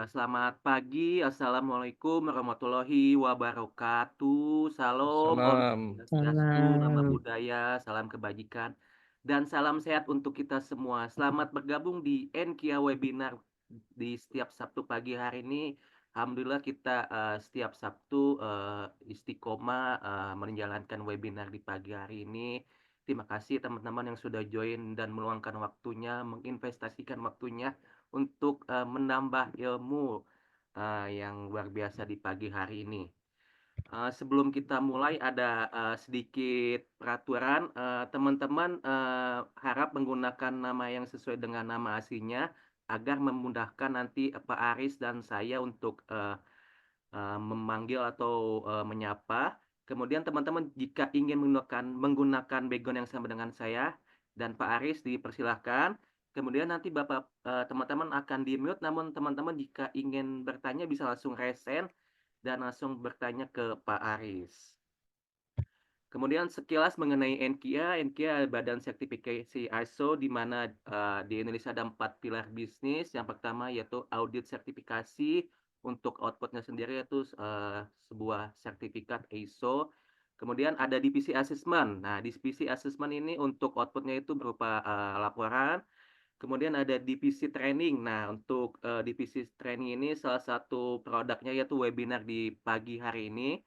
Selamat pagi, Assalamualaikum warahmatullahi wabarakatuh. Salam, Om Salam. Swastiastu, Nama Salam. Budaya, salam kebajikan, dan salam sehat untuk kita semua. Selamat bergabung di Enkia Webinar di setiap Sabtu pagi hari ini. Alhamdulillah kita setiap Sabtu istiqomah menjalankan webinar di pagi hari ini. Terima kasih teman-teman yang sudah join dan meluangkan waktunya, menginvestasikan waktunya untuk menambah ilmu yang luar biasa di pagi hari ini. Sebelum kita mulai ada sedikit peraturan, teman-teman harap menggunakan nama yang sesuai dengan nama aslinya agar memudahkan nanti Pak Aris dan saya untuk memanggil atau menyapa. Kemudian teman-teman jika ingin menggunakan background yang sama dengan saya dan Pak Aris dipersilahkan. Kemudian nanti teman-teman akan di-mute, namun teman-teman jika ingin bertanya bisa langsung raise hand dan langsung bertanya ke Pak Aris. Kemudian sekilas mengenai NKIA, NKIA Badan Sertifikasi ISO di mana di Indonesia ada 4 pilar bisnis. Yang pertama yaitu audit sertifikasi, untuk outputnya sendiri yaitu sebuah sertifikat ISO. Kemudian ada divisi assessment. Nah, divisi assessment ini untuk outputnya itu berupa laporan. Kemudian ada divisi training. Nah, untuk divisi training ini salah satu produknya yaitu webinar di pagi hari ini.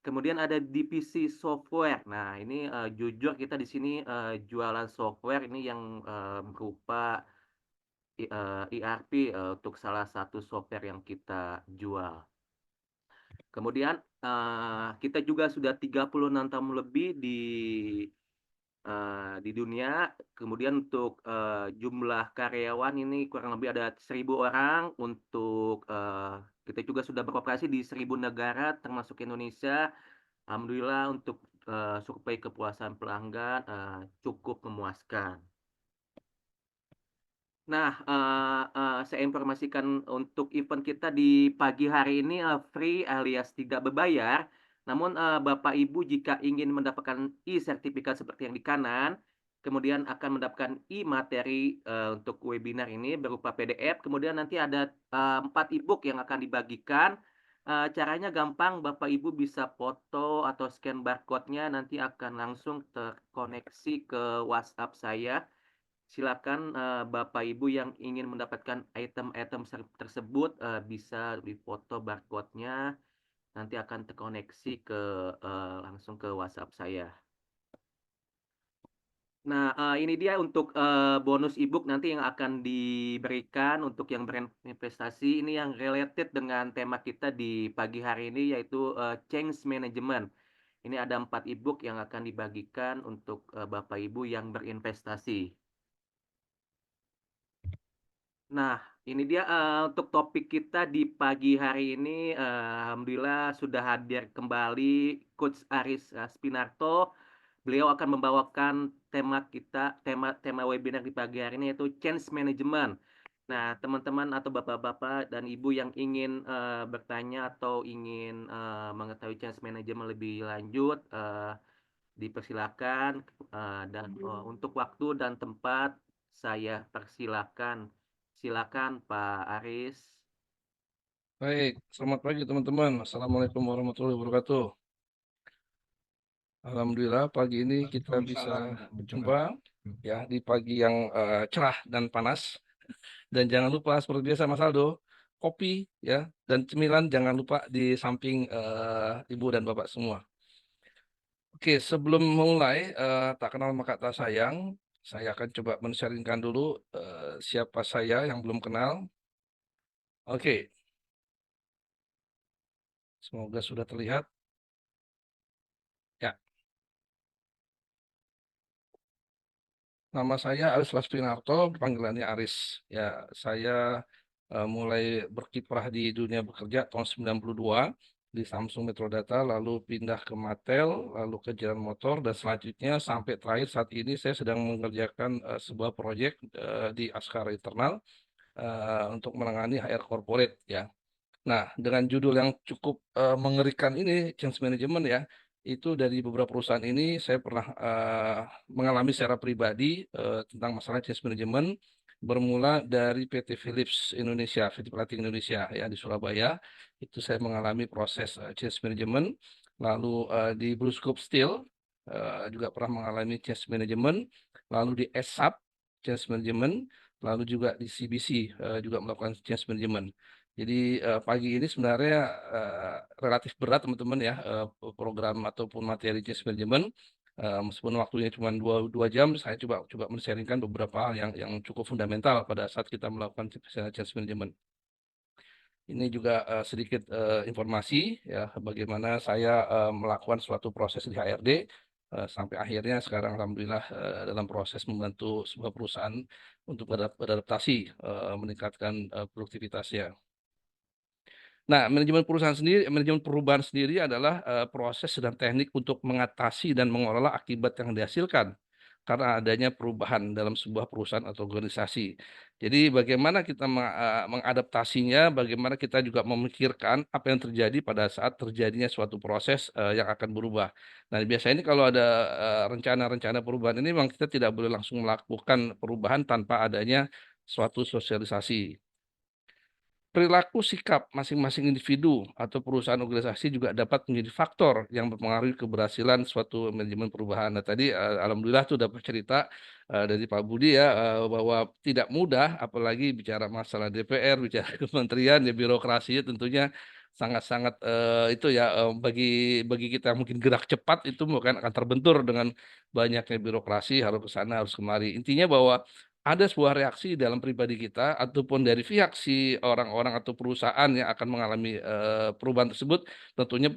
Kemudian ada divisi software. Nah, ini jujur kita di sini jualan software ini yang berupa ERP untuk salah satu software yang kita jual. Kemudian kita juga sudah 36 tahun lebih di dunia. Kemudian untuk jumlah karyawan ini kurang lebih ada 1.000 orang. Untuk kita juga sudah beroperasi di 1.000 negara termasuk Indonesia. Alhamdulillah untuk survei kepuasan pelanggan cukup memuaskan. Nah, saya informasikan untuk event kita di pagi hari ini free alias tidak berbayar. Namun Bapak Ibu jika ingin mendapatkan e-sertifikat seperti yang di kanan, kemudian akan mendapatkan e-materi untuk webinar ini berupa PDF. Kemudian nanti ada 4 e-book yang akan dibagikan. Caranya gampang, Bapak Ibu bisa foto atau scan barcode-nya, nanti akan langsung terkoneksi ke WhatsApp saya. Silakan Bapak Ibu yang ingin mendapatkan item-item tersebut bisa difoto barcode-nya, nanti akan terkoneksi ke langsung ke WhatsApp saya. Nah, ini dia untuk bonus e-book nanti yang akan diberikan untuk yang berinvestasi. Ini yang related dengan tema kita di pagi hari ini yaitu change management. Ini ada 4 e-book yang akan dibagikan untuk Bapak Ibu yang berinvestasi. Nah, ini dia untuk topik kita di pagi hari ini. Alhamdulillah sudah hadir kembali Coach Aris Spinarto. Beliau akan membawakan tema webinar di pagi hari ini yaitu change management. Nah, teman-teman atau bapak-bapak dan ibu yang ingin bertanya atau ingin mengetahui change management lebih lanjut, dipersilakan dan untuk waktu dan tempat saya persilakan. Silakan Pak Aris. Baik, selamat pagi teman-teman. Assalamualaikum warahmatullahi wabarakatuh. Alhamdulillah pagi ini kita bisa berjumpa ya di pagi yang cerah dan panas. Dan jangan lupa seperti biasa Mas Aldo, kopi ya dan cemilan jangan lupa di samping Ibu dan Bapak semua. Oke, sebelum memulai tak kenal maka tak sayang, saya akan coba men-sharingkan dulu siapa saya yang belum kenal. Oke, semoga sudah terlihat. Ya, nama saya Aris Laspinarto, panggilannya Aris. Ya, saya mulai berkiprah di dunia bekerja tahun 92 di Samsung Metro Data, lalu pindah ke Mattel, lalu ke Jalan Motor, dan selanjutnya sampai terakhir saat ini saya sedang mengerjakan sebuah proyek di Askara Internal untuk menangani HR corporate ya. Nah, dengan judul yang cukup mengerikan ini, change management ya, itu dari beberapa perusahaan ini saya pernah mengalami secara pribadi tentang masalah change management bermula dari PT Philips Indonesia, Philips Lighting Indonesia ya di Surabaya. Itu saya mengalami proses change management. Lalu di BlueScope Steel juga pernah mengalami change management. Lalu di ESAP change management. Lalu juga di CBC juga melakukan change management. Jadi pagi ini sebenarnya relatif berat teman-teman ya program ataupun materi change management. Meskipun waktunya cuma dua jam, saya coba men-sharingkan beberapa hal yang cukup fundamental pada saat kita melakukan change management. Ini juga sedikit informasi ya bagaimana saya melakukan suatu proses di HRD sampai akhirnya sekarang alhamdulillah dalam proses membantu sebuah perusahaan untuk beradaptasi meningkatkan produktivitasnya. Nah, manajemen perusahaan sendiri, manajemen perubahan sendiri adalah proses dan teknik untuk mengatasi dan mengelola akibat yang dihasilkan karena adanya perubahan dalam sebuah perusahaan atau organisasi. Jadi bagaimana kita mengadaptasinya, bagaimana kita juga memikirkan apa yang terjadi pada saat terjadinya suatu proses yang akan berubah. Nah, biasanya ini kalau ada rencana-rencana perubahan ini memang kita tidak boleh langsung melakukan perubahan tanpa adanya suatu sosialisasi. Perilaku sikap masing-masing individu atau perusahaan organisasi juga dapat menjadi faktor yang mempengaruhi keberhasilan suatu manajemen perubahan. Nah, tadi alhamdulillah tuh dapat cerita dari Pak Budi ya bahwa tidak mudah apalagi bicara masalah DPR, bicara kementerian ya birokrasinya tentunya sangat-sangat itu ya bagi bagi kita yang mungkin gerak cepat itu mungkin akan terbentur dengan banyaknya birokrasi harus ke sana harus kemari. Intinya bahwa ada sebuah reaksi dalam pribadi kita ataupun dari pihak si orang-orang atau perusahaan yang akan mengalami perubahan tersebut tentunya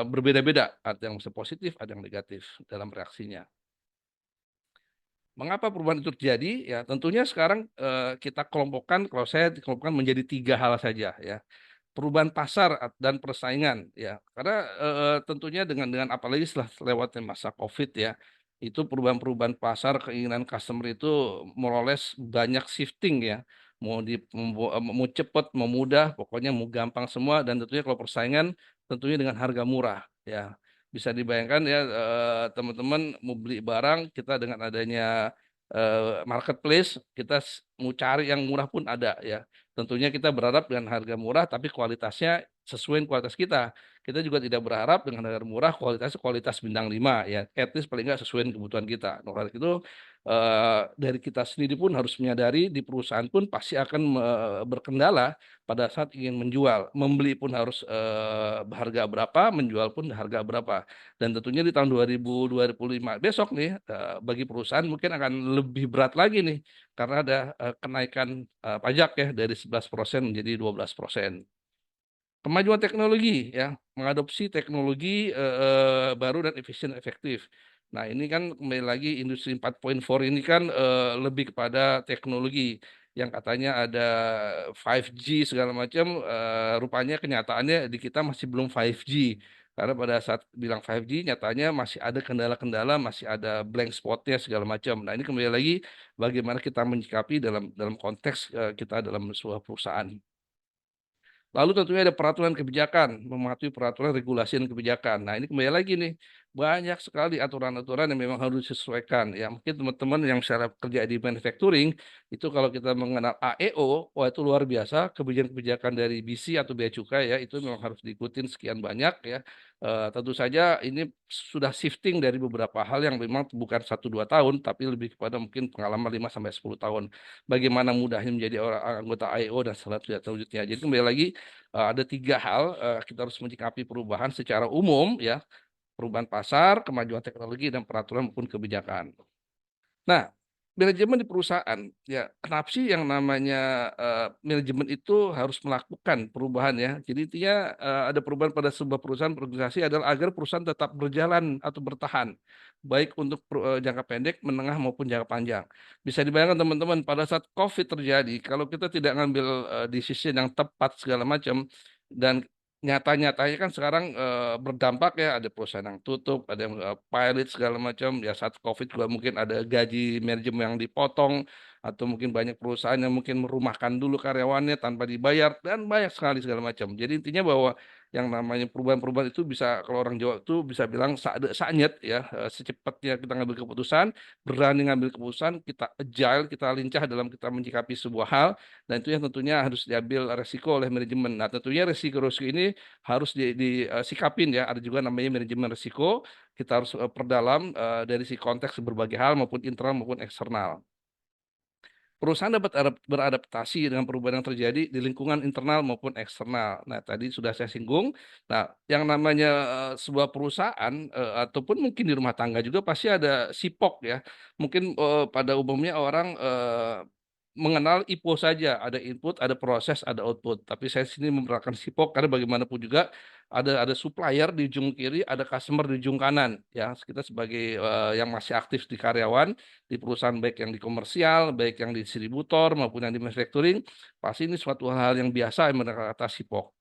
berbeda-beda, ada yang bisa positif, ada yang negatif dalam reaksinya. Mengapa perubahan itu terjadi? Ya tentunya sekarang kita kelompokkan, kalau saya dikelompokkan menjadi tiga hal saja ya. Perubahan pasar dan persaingan ya karena tentunya dengan apalagi setelah lewatnya masa COVID ya itu perubahan-perubahan pasar keinginan customer itu meroles banyak shifting ya mau cepet mau mudah pokoknya mau gampang semua dan tentunya kalau persaingan tentunya dengan harga murah ya bisa dibayangkan ya teman-teman mau beli barang kita dengan adanya marketplace kita mau cari yang murah pun ada ya. Tentunya kita berharap dengan harga murah tapi kualitasnya sesuai dengan kualitas kita. Kita juga tidak berharap dengan harga murah kualitasnya kualitas bintang 5 ya. At least paling nggak sesuai dengan kebutuhan kita. Nah, oleh itu dari kita sendiri pun harus menyadari di perusahaan pun pasti akan berkendala pada saat ingin menjual. Membeli pun harus harga berapa, menjual pun harga berapa. Dan tentunya di tahun 2025 besok nih bagi perusahaan mungkin akan lebih berat lagi nih karena ada kenaikan pajak ya dari 11% menjadi 12%. Kemajuan teknologi ya, mengadopsi teknologi baru dan efisien efektif. Nah, ini kan kembali lagi industri 4.4 ini kan lebih kepada teknologi yang katanya ada 5G segala macam rupanya kenyataannya di kita masih belum 5G. Karena pada saat bilang 5G nyatanya masih ada kendala-kendala, masih ada blank spotnya segala macam. Nah, ini kembali lagi bagaimana kita menyikapi dalam konteks kita dalam sebuah perusahaan. Lalu tentunya ada peraturan kebijakan, mematuhi peraturan regulasi dan kebijakan. Nah, ini kembali lagi nih, banyak sekali aturan-aturan yang memang harus disesuaikan. Ya, mungkin teman-teman yang secara kerja di manufacturing, itu kalau kita mengenal AEO, wah itu luar biasa, kebijakan-kebijakan dari BC atau Bea Cukai ya, itu memang harus diikutin sekian banyak ya. Tentu saja ini sudah shifting dari beberapa hal yang memang bukan 1-2 tahun, tapi lebih kepada mungkin pengalaman 5-10 tahun. Bagaimana mudahnya menjadi orang anggota AEO dan selanjutnya. Jadi kembali lagi ada tiga hal kita harus menyikapi perubahan secara umum ya, perubahan pasar, kemajuan teknologi dan peraturan maupun kebijakan. Nah, manajemen di perusahaan, ya kenapa sih yang namanya manajemen itu harus melakukan perubahan ya. Jadi intinya ada perubahan pada sebuah perusahaan organisasi adalah agar perusahaan tetap berjalan atau bertahan, baik untuk jangka pendek, menengah maupun jangka panjang. Bisa dibayangkan teman-teman pada saat COVID terjadi, kalau kita tidak ngambil decision yang tepat segala macam dan nyata-nyatanya kan sekarang berdampak ya ada perusahaan yang tutup, ada yang pilot segala macam ya saat COVID juga mungkin ada gaji manajemen yang dipotong, atau mungkin banyak perusahaan yang mungkin merumahkan dulu karyawannya tanpa dibayar dan banyak sekali segala macam. Jadi intinya bahwa yang namanya perubahan-perubahan itu bisa kalau orang Jawa itu bisa bilang sade sanyet ya, secepatnya kita ngambil keputusan, berani ngambil keputusan, kita agile, kita lincah dalam kita menyikapi sebuah hal dan itu yang tentunya harus diambil resiko oleh manajemen. Nah, tentunya resiko-resiko ini harus disikapin ya. Ada juga namanya manajemen risiko. Kita harus perdalam dari si konteks berbagai hal maupun internal maupun eksternal. Perusahaan dapat beradaptasi dengan perubahan yang terjadi di lingkungan internal maupun eksternal. Nah, tadi sudah saya singgung. Nah, yang namanya sebuah perusahaan ataupun mungkin di rumah tangga juga pasti ada sipok ya. Mungkin pada umumnya orang mengenal IPO saja, ada input, ada proses, ada output. Tapi saya sini menerapkan sipok karena bagaimanapun juga ada supplier di ujung kiri, ada customer di ujung kanan. Ya, kita sebagai yang masih aktif di karyawan di perusahaan baik yang di komersial, baik yang di distributor maupun yang di manufacturing, pasti ini suatu hal yang biasa yang menerapkan sipok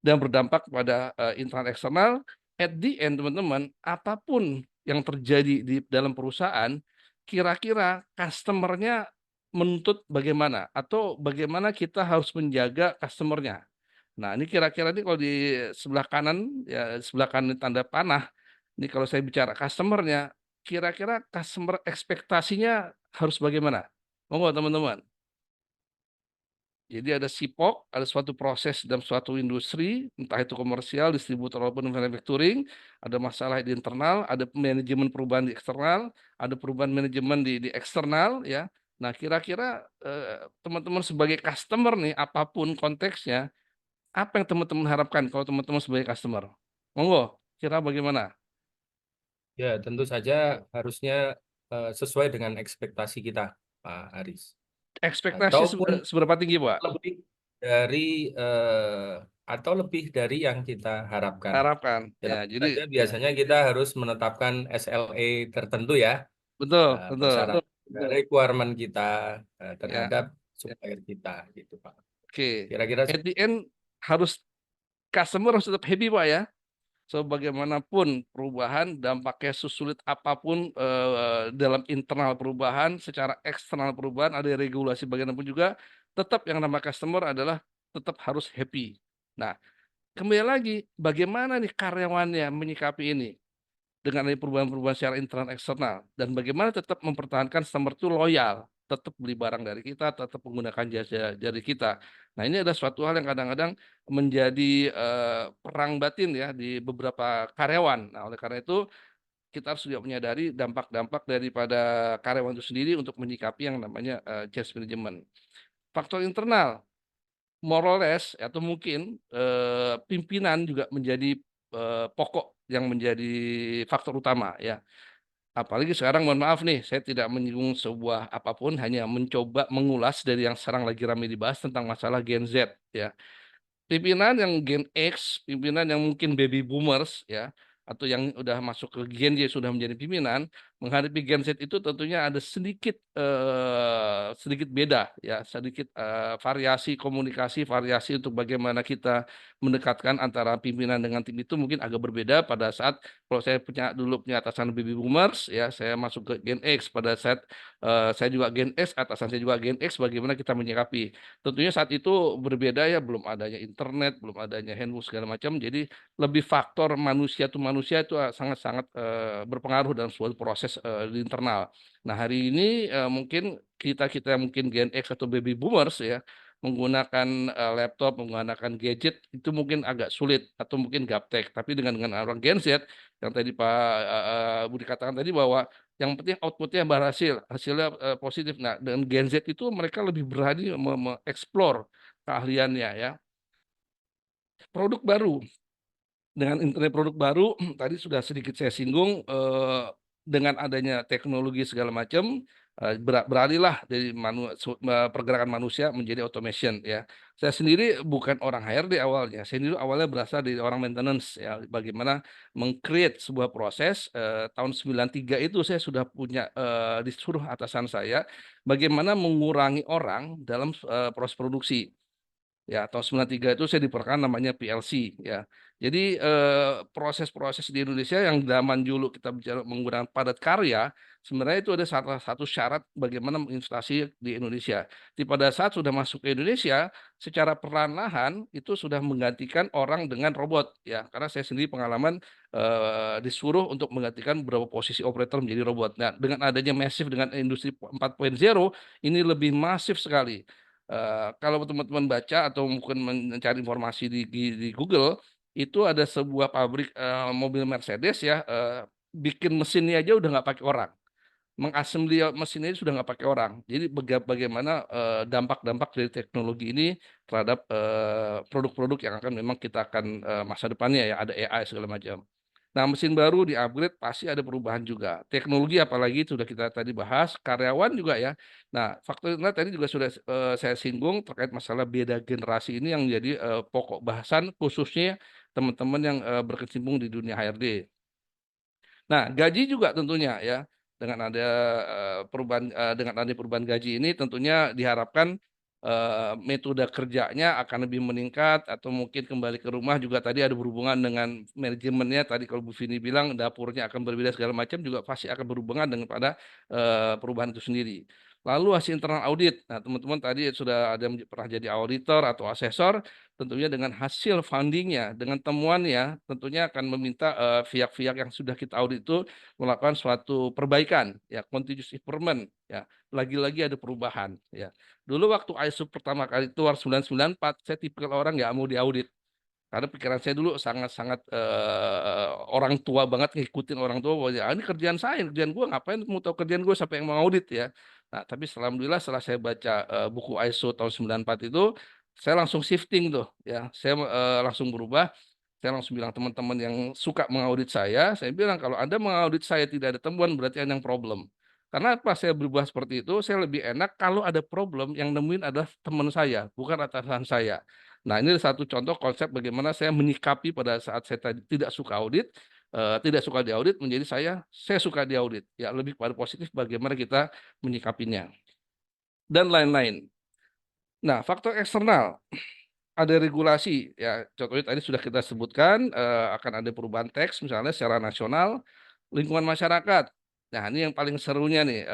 dan berdampak kepada internal eksternal. At the end, teman-teman, apapun yang terjadi di dalam perusahaan, kira-kira customernya menuntut bagaimana atau bagaimana kita harus menjaga customernya. Nah, ini kira-kira ini kalau di sebelah kanan ya sebelah kanan tanda panah. Ini kalau saya bicara customernya, kira-kira customer ekspektasinya harus bagaimana? Monggo teman-teman. Jadi ada sipok, ada suatu proses dalam suatu industri, entah itu komersial, distributor maupun manufacturing, ada masalah di internal, ada manajemen perubahan di eksternal, ada perubahan manajemen di eksternal, ya. Nah, kira-kira teman-teman sebagai customer nih, apapun konteksnya, apa yang teman-teman harapkan kalau teman-teman sebagai customer? Monggo, kira bagaimana? Ya, tentu saja harusnya sesuai dengan ekspektasi kita, Pak Haris. Ekspektasi Ataupun seberapa tinggi, Pak? lebih dari atau lebih dari yang kita harapkan. Harapkan. Ya, Ya, tentu jadi saja biasanya kita harus menetapkan SLA tertentu ya, betul, betul. persyaratan requirement kita Ya, terhadap supplier kita, gitu Pak. oke. Kira-kira At the end harus customer harus tetap happy, Pak ya. So bagaimanapun perubahan dampaknya sesulit apapun dalam internal perubahan, secara eksternal perubahan ada regulasi bagaimanapun juga tetap yang nama customer adalah tetap harus happy. Nah, kembali lagi bagaimana nih karyawannya menyikapi ini dengan adanya perubahan-perubahan secara internal eksternal dan bagaimana tetap mempertahankan customer itu loyal, tetap beli barang dari kita, tetap menggunakan jasa dari kita. Nah, ini adalah suatu hal yang kadang-kadang menjadi perang batin ya di beberapa karyawan. Nah, oleh karena itu kita harus juga menyadari dampak-dampak daripada karyawan itu sendiri untuk menyikapi yang namanya change management. Faktor internal, more or less atau mungkin pimpinan juga menjadi pokok yang menjadi faktor utama ya. Apalagi sekarang mohon maaf nih, saya tidak menyinggung sebuah apapun, hanya mencoba mengulas dari yang sekarang lagi ramai dibahas tentang masalah Gen Z ya. Pimpinan yang Gen X, pimpinan yang mungkin baby boomers ya, atau yang udah masuk ke Gen Y sudah menjadi pimpinan, menghadapi Gen Z itu tentunya ada sedikit beda ya, sedikit variasi komunikasi, variasi untuk bagaimana kita mendekatkan antara pimpinan dengan tim itu mungkin agak berbeda pada saat kalau saya dulu punya atasan baby boomers ya, saya masuk ke Gen X pada saat saya juga Gen X, atasan saya juga Gen X, bagaimana kita menyikapi. Tentunya saat itu berbeda ya, belum adanya internet, belum adanya handphone segala macam. Jadi lebih faktor manusia tuh manusia itu sangat-sangat berpengaruh dalam suatu proses di internal. Nah, hari ini mungkin kita mungkin Gen X atau baby boomers ya menggunakan laptop, menggunakan gadget itu mungkin agak sulit atau mungkin gaptek. Tapi dengan orang Gen Z yang tadi Pak Budi katakan tadi bahwa yang penting outputnya berhasil, hasilnya positif. Nah, dengan Gen Z itu mereka lebih berani mengeksplor keahliannya ya. Produk baru, dengan internet produk baru, tadi sudah sedikit saya singgung, dengan adanya teknologi segala macam, beralihlah dari pergerakan manusia menjadi automation ya. Saya sendiri bukan orang HRD awalnya, saya sendiri awalnya berasal dari orang maintenance ya. Bagaimana meng-create sebuah proses, tahun 93 itu saya sudah punya disuruh atasan saya, bagaimana mengurangi orang dalam proses produksi. Ya, tahun 93 itu saya diperkenalkan namanya PLC ya. Jadi proses-proses di Indonesia yang zaman dulu kita bicara menggunakan padat karya, sebenarnya itu ada salah satu syarat bagaimana menginvestasi di Indonesia. Pada saat sudah masuk ke Indonesia, secara perlahan-lahan itu sudah menggantikan orang dengan robot ya. Karena saya sendiri pengalaman disuruh untuk menggantikan beberapa posisi operator menjadi robot. Nah, dengan adanya masif dengan industri 4.0 ini lebih masif sekali. Kalau teman-teman baca atau mungkin mencari informasi di Google, itu ada sebuah pabrik mobil Mercedes ya, bikin mesinnya aja udah nggak pakai orang, mengassembly mesin ini sudah nggak pakai orang. Jadi bagaimana dampak-dampak dari teknologi ini terhadap produk-produk yang akan memang kita akan masa depannya ya, ada AI segala macam. Nah, mesin baru di-upgrade pasti ada perubahan juga. Teknologi apalagi sudah kita tadi bahas, karyawan juga ya. Nah, faktornya tadi juga sudah saya singgung terkait masalah beda generasi ini yang menjadi pokok bahasan khususnya teman-teman yang berkecimpung di dunia HRD. Nah, gaji juga tentunya ya dengan ada perubahan gaji ini tentunya diharapkan metode kerjanya akan lebih meningkat atau mungkin kembali ke rumah juga tadi ada berhubungan dengan manajemennya tadi kalau Bu Vini bilang dapurnya akan berbeda segala macam juga pasti akan berhubungan dengan pada perubahan itu sendiri. Lalu hasil internal audit. Nah, teman-teman tadi sudah ada yang pernah jadi auditor atau asesor, tentunya dengan hasil fundingnya, dengan temuannya, tentunya akan meminta pihak-pihak yang sudah kita audit itu melakukan suatu perbaikan, ya, continuous improvement, ya. Lagi-lagi ada perubahan, ya. Dulu waktu ISO pertama kali keluar 994, saya tipikal orang nggak mau diaudit. Karena pikiran saya dulu sangat-sangat orang tua banget ngikutin orang tua. Bahwa, "Ah, ini kerjaan saya, kerjaan gue ngapain mau tahu kerjaan gue sampai yang mau audit ya." Nah, tapi alhamdulillah setelah saya baca buku ISO tahun 94 itu, saya langsung shifting tuh ya. Saya langsung berubah. Saya langsung bilang teman-teman yang suka mengaudit saya bilang kalau Anda mengaudit saya tidak ada temuan berarti Anda yang problem. Karena apa saya berubah seperti itu, saya lebih enak kalau ada problem yang nemuin adalah teman saya, bukan atasan saya. Nah, ini satu contoh konsep bagaimana saya menyikapi pada saat saya tidak suka audit, tidak suka diaudit menjadi saya suka diaudit. Ya, lebih pada positif bagaimana kita menyikapinya dan lain-lain. Nah, faktor eksternal ada regulasi ya. Contohnya tadi sudah kita sebutkan akan ada perubahan teks misalnya secara nasional, lingkungan masyarakat. Nah, ini yang paling serunya nih.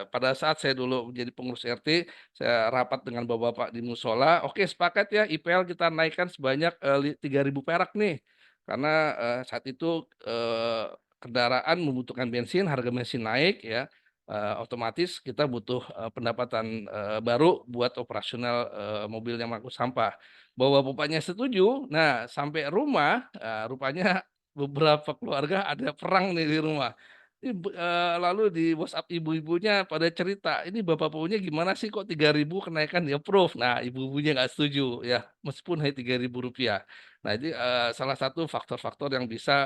Pada saat saya dulu menjadi pengurus RT, saya rapat dengan bapak-bapak di musola. Oke, sepakat ya IPL kita naikkan sebanyak 3.000 perak nih. Karena saat itu kendaraan membutuhkan bensin, harga bensin naik ya. Otomatis kita butuh pendapatan baru buat operasional mobil yang mengangkut sampah. Bahwa bapaknya setuju, nah sampai rumah, rupanya beberapa keluarga ada perang nih di rumah. Lalu di WhatsApp ibu-ibunya pada cerita, "Ini bapak-bapaknya gimana sih kok 3.000 kenaikan di-approve?" Nah, ibu-ibunya nggak setuju ya, meskipun hanya Rp3.000. Nah, ini salah satu faktor-faktor yang bisa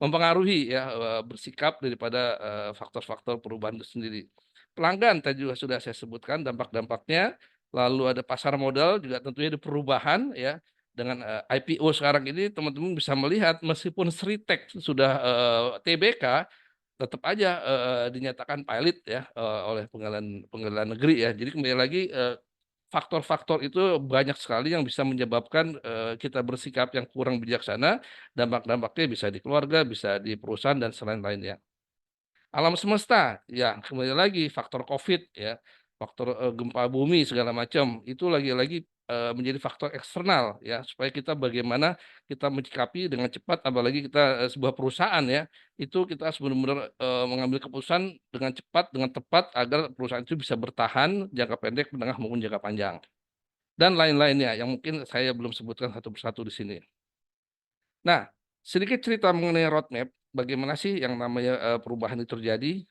mempengaruhi ya bersikap daripada faktor-faktor perubahan itu sendiri. Pelanggan tadi juga sudah saya sebutkan dampak-dampaknya, lalu ada pasar modal juga tentunya ada perubahan ya. Dengan IPO sekarang ini teman-teman bisa melihat meskipun Sritek sudah TBK tetap aja dinyatakan pilot ya oleh pengadilan negeri ya. Jadi kembali lagi faktor-faktor itu banyak sekali yang bisa menyebabkan kita bersikap yang kurang bijaksana, dampak-dampaknya bisa di keluarga, bisa di perusahaan dan selain-lainnya. Alam semesta, ya kembali lagi faktor COVID ya, faktor gempa bumi segala macam itu lagi-lagi menjadi faktor eksternal ya supaya kita bagaimana kita menyikapi dengan cepat apalagi kita sebuah perusahaan ya itu kita harus benar-benar mengambil keputusan dengan cepat dengan tepat agar perusahaan itu bisa bertahan jangka pendek, menengah maupun jangka panjang dan lain-lainnya yang mungkin saya belum sebutkan satu persatu di sini. Nah, sedikit cerita mengenai roadmap bagaimana sih yang namanya perubahan itu terjadi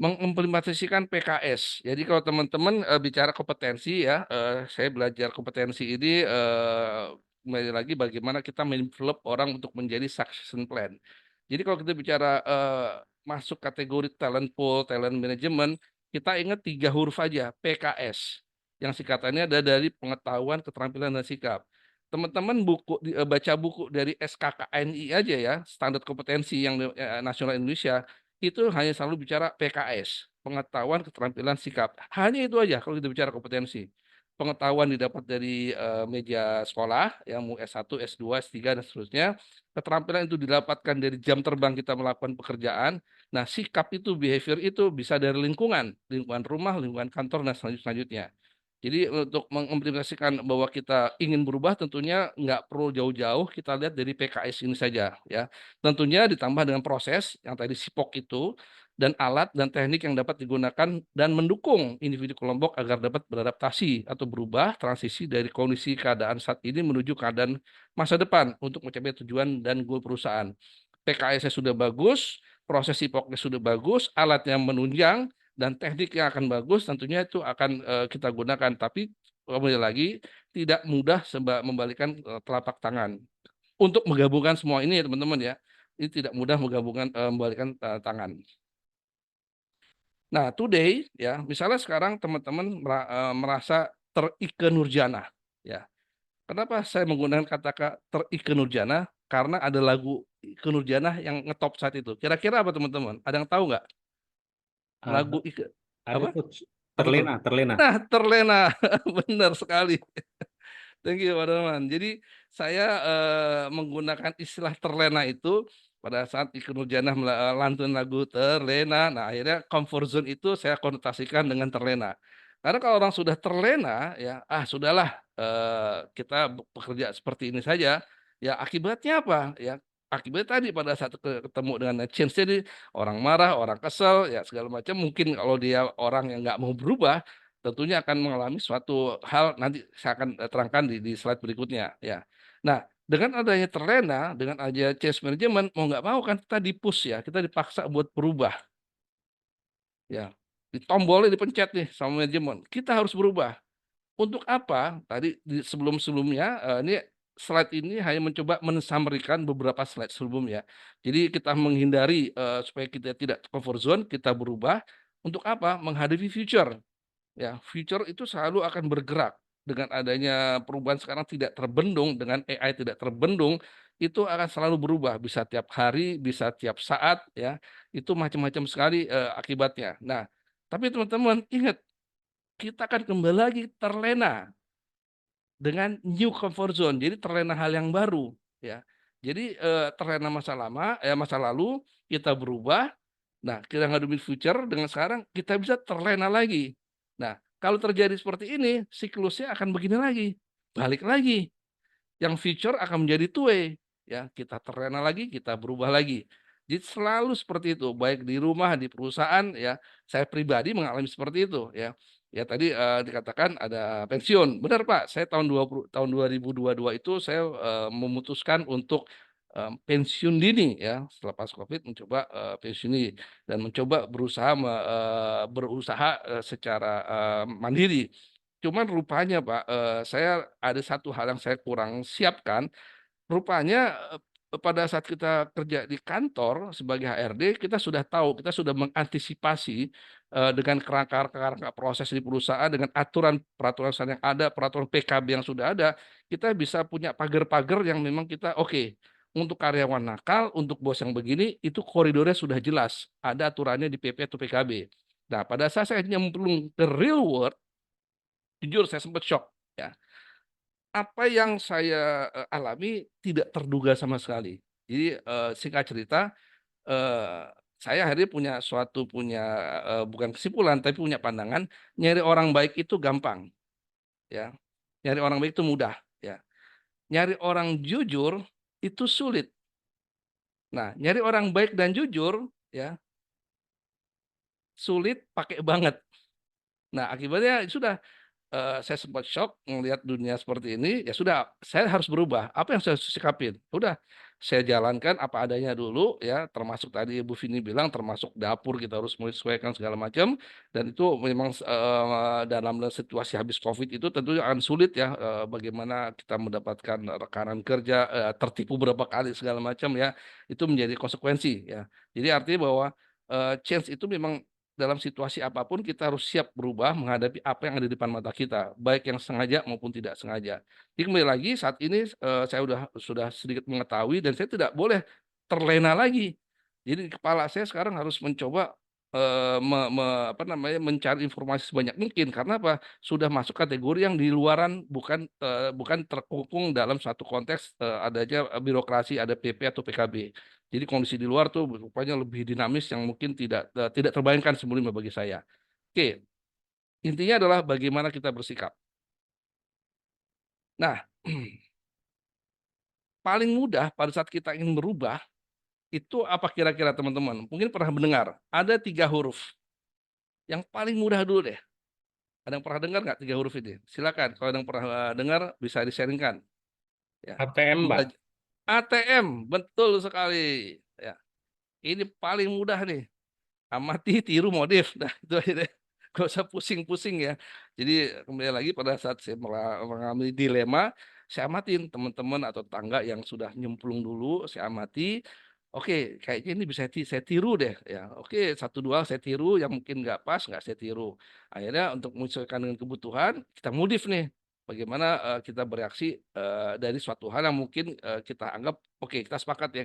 mengimplementasikan PKS. Jadi kalau teman-teman bicara kompetensi ya, saya belajar kompetensi ini kembali lagi bagaimana kita mendevelop orang untuk menjadi succession plan. Jadi kalau kita bicara masuk kategori talent pool, talent management, kita ingat 3 huruf aja, PKS. Yang singkatannya ada dari pengetahuan, keterampilan, dan sikap. Teman-teman baca buku dari SKKNI aja ya, standar kompetensi yang nasional Indonesia, itu hanya selalu bicara PKS, pengetahuan, keterampilan, sikap. Hanya itu aja kalau kita bicara kompetensi. Pengetahuan didapat dari meja sekolah, yang mau S1, S2, S3, dan seterusnya. Keterampilan itu didapatkan dari jam terbang kita melakukan pekerjaan. Nah, sikap itu, behavior itu bisa dari lingkungan rumah, lingkungan kantor, dan selanjutnya. Jadi untuk mengimplementasikan bahwa kita ingin berubah tentunya nggak perlu jauh-jauh, kita lihat dari PKS ini saja ya. Tentunya ditambah dengan proses yang tadi SIPOK itu dan alat dan teknik yang dapat digunakan dan mendukung individu kelompok agar dapat beradaptasi atau berubah transisi dari kondisi keadaan saat ini menuju keadaan masa depan untuk mencapai tujuan dan goal perusahaan. PKS-nya sudah bagus, proses SIPOK-nya sudah bagus, alatnya menunjang, dan teknik yang akan bagus tentunya itu akan kita gunakan. Tapi kembali lagi tidak mudah membalikan telapak tangan. Untuk menggabungkan semua ini ya teman-teman ya, ini tidak mudah membalikan tangan. Nah, today ya, misalnya sekarang teman-teman merasa Ike Nurjana ya. Kenapa saya menggunakan kata Ike Nurjana? Karena ada lagu Ike Nurjana yang ngetop saat itu. Kira-kira apa teman-teman? Ada yang tahu nggak? Lagu Ike Ada apa? tuh Apa tuh? terlena. Nah, terlena. Benar sekali. Thank you, Pak Darman. Jadi saya menggunakan istilah terlena itu pada saat Ikke Nurjanah lantun lagu terlena. Nah, akhirnya comfort zone itu saya konotasikan dengan terlena. Karena kalau orang sudah terlena, ya, sudahlah kita bekerja seperti ini saja. Ya, akibatnya apa? Ya, akibatnya tadi pada saat ketemu dengan change jadi orang marah, orang kesel, ya segala macam. Mungkin kalau dia orang yang nggak mau berubah, tentunya akan mengalami suatu hal nanti saya akan terangkan di slide berikutnya ya. Nah, dengan adanya terlena, dengan adanya change management, mau nggak mau kan kita dipush ya, kita dipaksa buat berubah ya. Ditombolnya dipencet nih sama manajemen. Kita harus berubah. Untuk apa? Tadi sebelum-sebelumnya ini slide ini hanya mencoba mensummary-kan beberapa slide sebelumnya. Jadi kita menghindari supaya kita tidak comfort zone, kita berubah. Untuk apa? Menghadapi future. Ya, future itu selalu akan bergerak dengan adanya perubahan sekarang tidak terbendung, dengan AI tidak terbendung, itu akan selalu berubah, bisa tiap hari, bisa tiap saat, ya, itu macam-macam sekali akibatnya. Nah, tapi teman-teman ingat, kita akan kembali lagi terlena dengan new comfort zone, jadi terlena hal yang baru, ya. Jadi terlena masa lalu, kita berubah. Nah, kita ngadepin future dengan sekarang kita bisa terlena lagi. Nah, kalau terjadi seperti ini, siklusnya akan begini lagi. Balik lagi. Yang future akan menjadi two way. Ya, kita terlena lagi, kita berubah lagi. Jadi selalu seperti itu, baik di rumah, di perusahaan ya. Saya pribadi mengalami seperti itu ya. Ya tadi dikatakan ada pensiun. Benar Pak, saya tahun 2022 itu saya memutuskan untuk pensiun dini ya setelah pas Covid mencoba pensiun dini dan mencoba berusaha secara mandiri. Cuman rupanya Pak, saya ada satu hal yang saya kurang siapkan. Rupanya pada saat kita kerja di kantor sebagai HRD, kita sudah tahu, kita sudah mengantisipasi dengan kerangka proses di perusahaan, dengan aturan peraturan yang ada, peraturan PKB yang sudah ada, kita bisa punya pagar-pagar yang memang kita oke. Untuk karyawan nakal, untuk bos yang begini, itu koridornya sudah jelas. Ada aturannya di PP atau PKB. Nah, pada saat saya nyemplung ke real world, jujur saya sempat shock. Ya, apa yang saya alami tidak terduga sama sekali. Jadi singkat cerita, eh, saya akhirnya punya bukan kesimpulan tapi punya pandangan nyari orang baik itu gampang, ya. Nyari orang baik itu mudah, ya. Nyari orang jujur itu sulit. Nah, nyari orang baik dan jujur, ya, sulit pakai banget. Nah, akibatnya sudah saya sempat shock melihat dunia seperti ini, ya sudah, saya harus berubah. Apa yang saya sikapin? Udah, saya jalankan apa adanya dulu, ya, termasuk tadi Ibu Vini bilang, termasuk dapur kita harus menyesuaikan segala macam, dan itu memang dalam situasi habis COVID itu tentunya akan sulit ya, bagaimana kita mendapatkan rekanan kerja, tertipu berapa kali segala macam ya, itu menjadi konsekuensi ya. Jadi artinya bahwa change itu memang dalam situasi apapun kita harus siap berubah menghadapi apa yang ada di depan mata kita, baik yang sengaja maupun tidak sengaja. Jadi kembali lagi saat ini saya sudah sedikit mengetahui dan saya tidak boleh terlena lagi. Jadi di kepala saya sekarang harus mencoba mencari informasi sebanyak mungkin karena apa? Sudah masuk kategori yang di luaran, bukan terkungkung dalam satu konteks adanya birokrasi, ada PP atau PKB. Jadi kondisi di luar tuh rupanya lebih dinamis yang mungkin tidak terbayangkan sebelumnya bagi saya. Oke, intinya adalah bagaimana kita bersikap. Nah, paling mudah pada saat kita ingin berubah itu apa kira-kira teman-teman? Mungkin pernah mendengar ada 3 huruf. Yang paling mudah dulu deh. Ada yang pernah dengar nggak 3 huruf ini? Silakan. Kalau ada yang pernah dengar bisa di-sharingkan. Ya. ATM, Mbak. ATM, betul sekali. Ya. Ini paling mudah nih. Amati, tiru, modif. Nah, itu aja deh. Gak usah pusing-pusing ya. Jadi kembali lagi pada saat saya mengalami dilema, saya amatin teman-teman atau tangga yang sudah nyemplung dulu, saya amati. Oke, kayaknya ini bisa saya tiru deh ya. Oke, satu dua saya tiru, yang mungkin nggak pas nggak saya tiru. Akhirnya untuk menyesuaikan dengan kebutuhan, kita modif nih. Bagaimana kita bereaksi dari suatu hal yang mungkin kita anggap oke, kita sepakat ya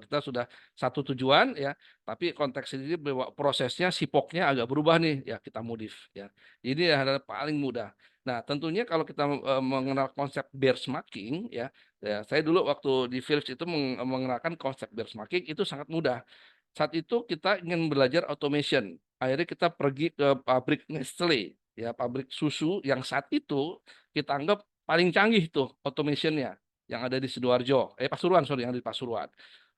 kita sudah satu tujuan ya, tapi konteks ini bahwa prosesnya sipoknya agak berubah nih ya, kita modif ya. Ini adalah paling mudah. Nah, tentunya kalau kita mengenal konsep benchmarking ya, saya dulu waktu di Philips itu mengenalkan konsep benchmarking itu sangat mudah. Saat itu kita ingin belajar automation. Akhirnya kita pergi ke pabrik Nestle, ya pabrik susu yang saat itu kita anggap paling canggih tuh automationnya yang ada di Sidoarjo, Pasuruan sorry, yang ada di Pasuruan.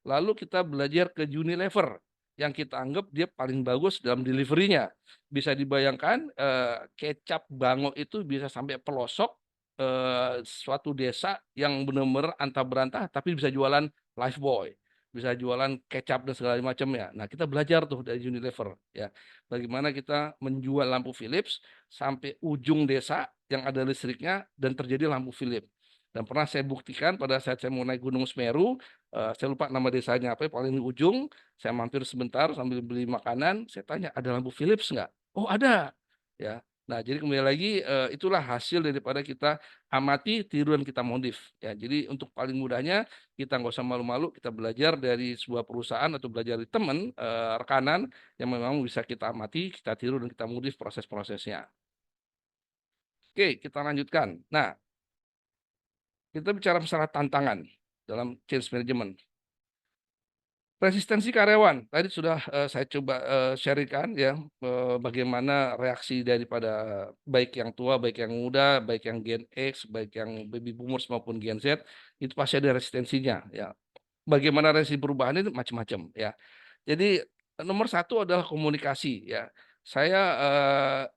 Lalu kita belajar ke Unilever yang kita anggap dia paling bagus dalam deliverynya. Bisa dibayangkan kecap Bango itu bisa sampai pelosok suatu desa yang benar-benar antah berantah tapi bisa jualan Lifebuoy, bisa jualan kecap dan segala macamnya. Nah, kita belajar tuh dari Unilever ya. Bagaimana kita menjual lampu Philips sampai ujung desa yang ada listriknya dan terjadi lampu Philips. Dan pernah saya buktikan pada saat saya mau naik Gunung Semeru, saya lupa nama desanya apa, paling di ujung, saya mampir sebentar sambil beli makanan, saya tanya, ada lampu Philips nggak? Oh ada, ya. Nah, jadi kembali lagi itulah hasil daripada kita amati, tiru dan kita modif. Ya, jadi untuk paling mudahnya kita nggak usah malu-malu, kita belajar dari sebuah perusahaan atau belajar dari teman, rekanan yang memang bisa kita amati, kita tiru dan kita modif proses-prosesnya. Oke, kita lanjutkan. Nah, kita bicara masalah tantangan dalam change management. Resistensi karyawan, tadi sudah saya coba sharingkan ya, bagaimana reaksi daripada baik yang tua, baik yang muda, baik yang Gen X, baik yang baby boomers maupun Gen Z, itu pasti ada resistensinya ya. Bagaimana resistensi perubahan itu macam-macam ya. Jadi nomor satu adalah komunikasi ya. Saya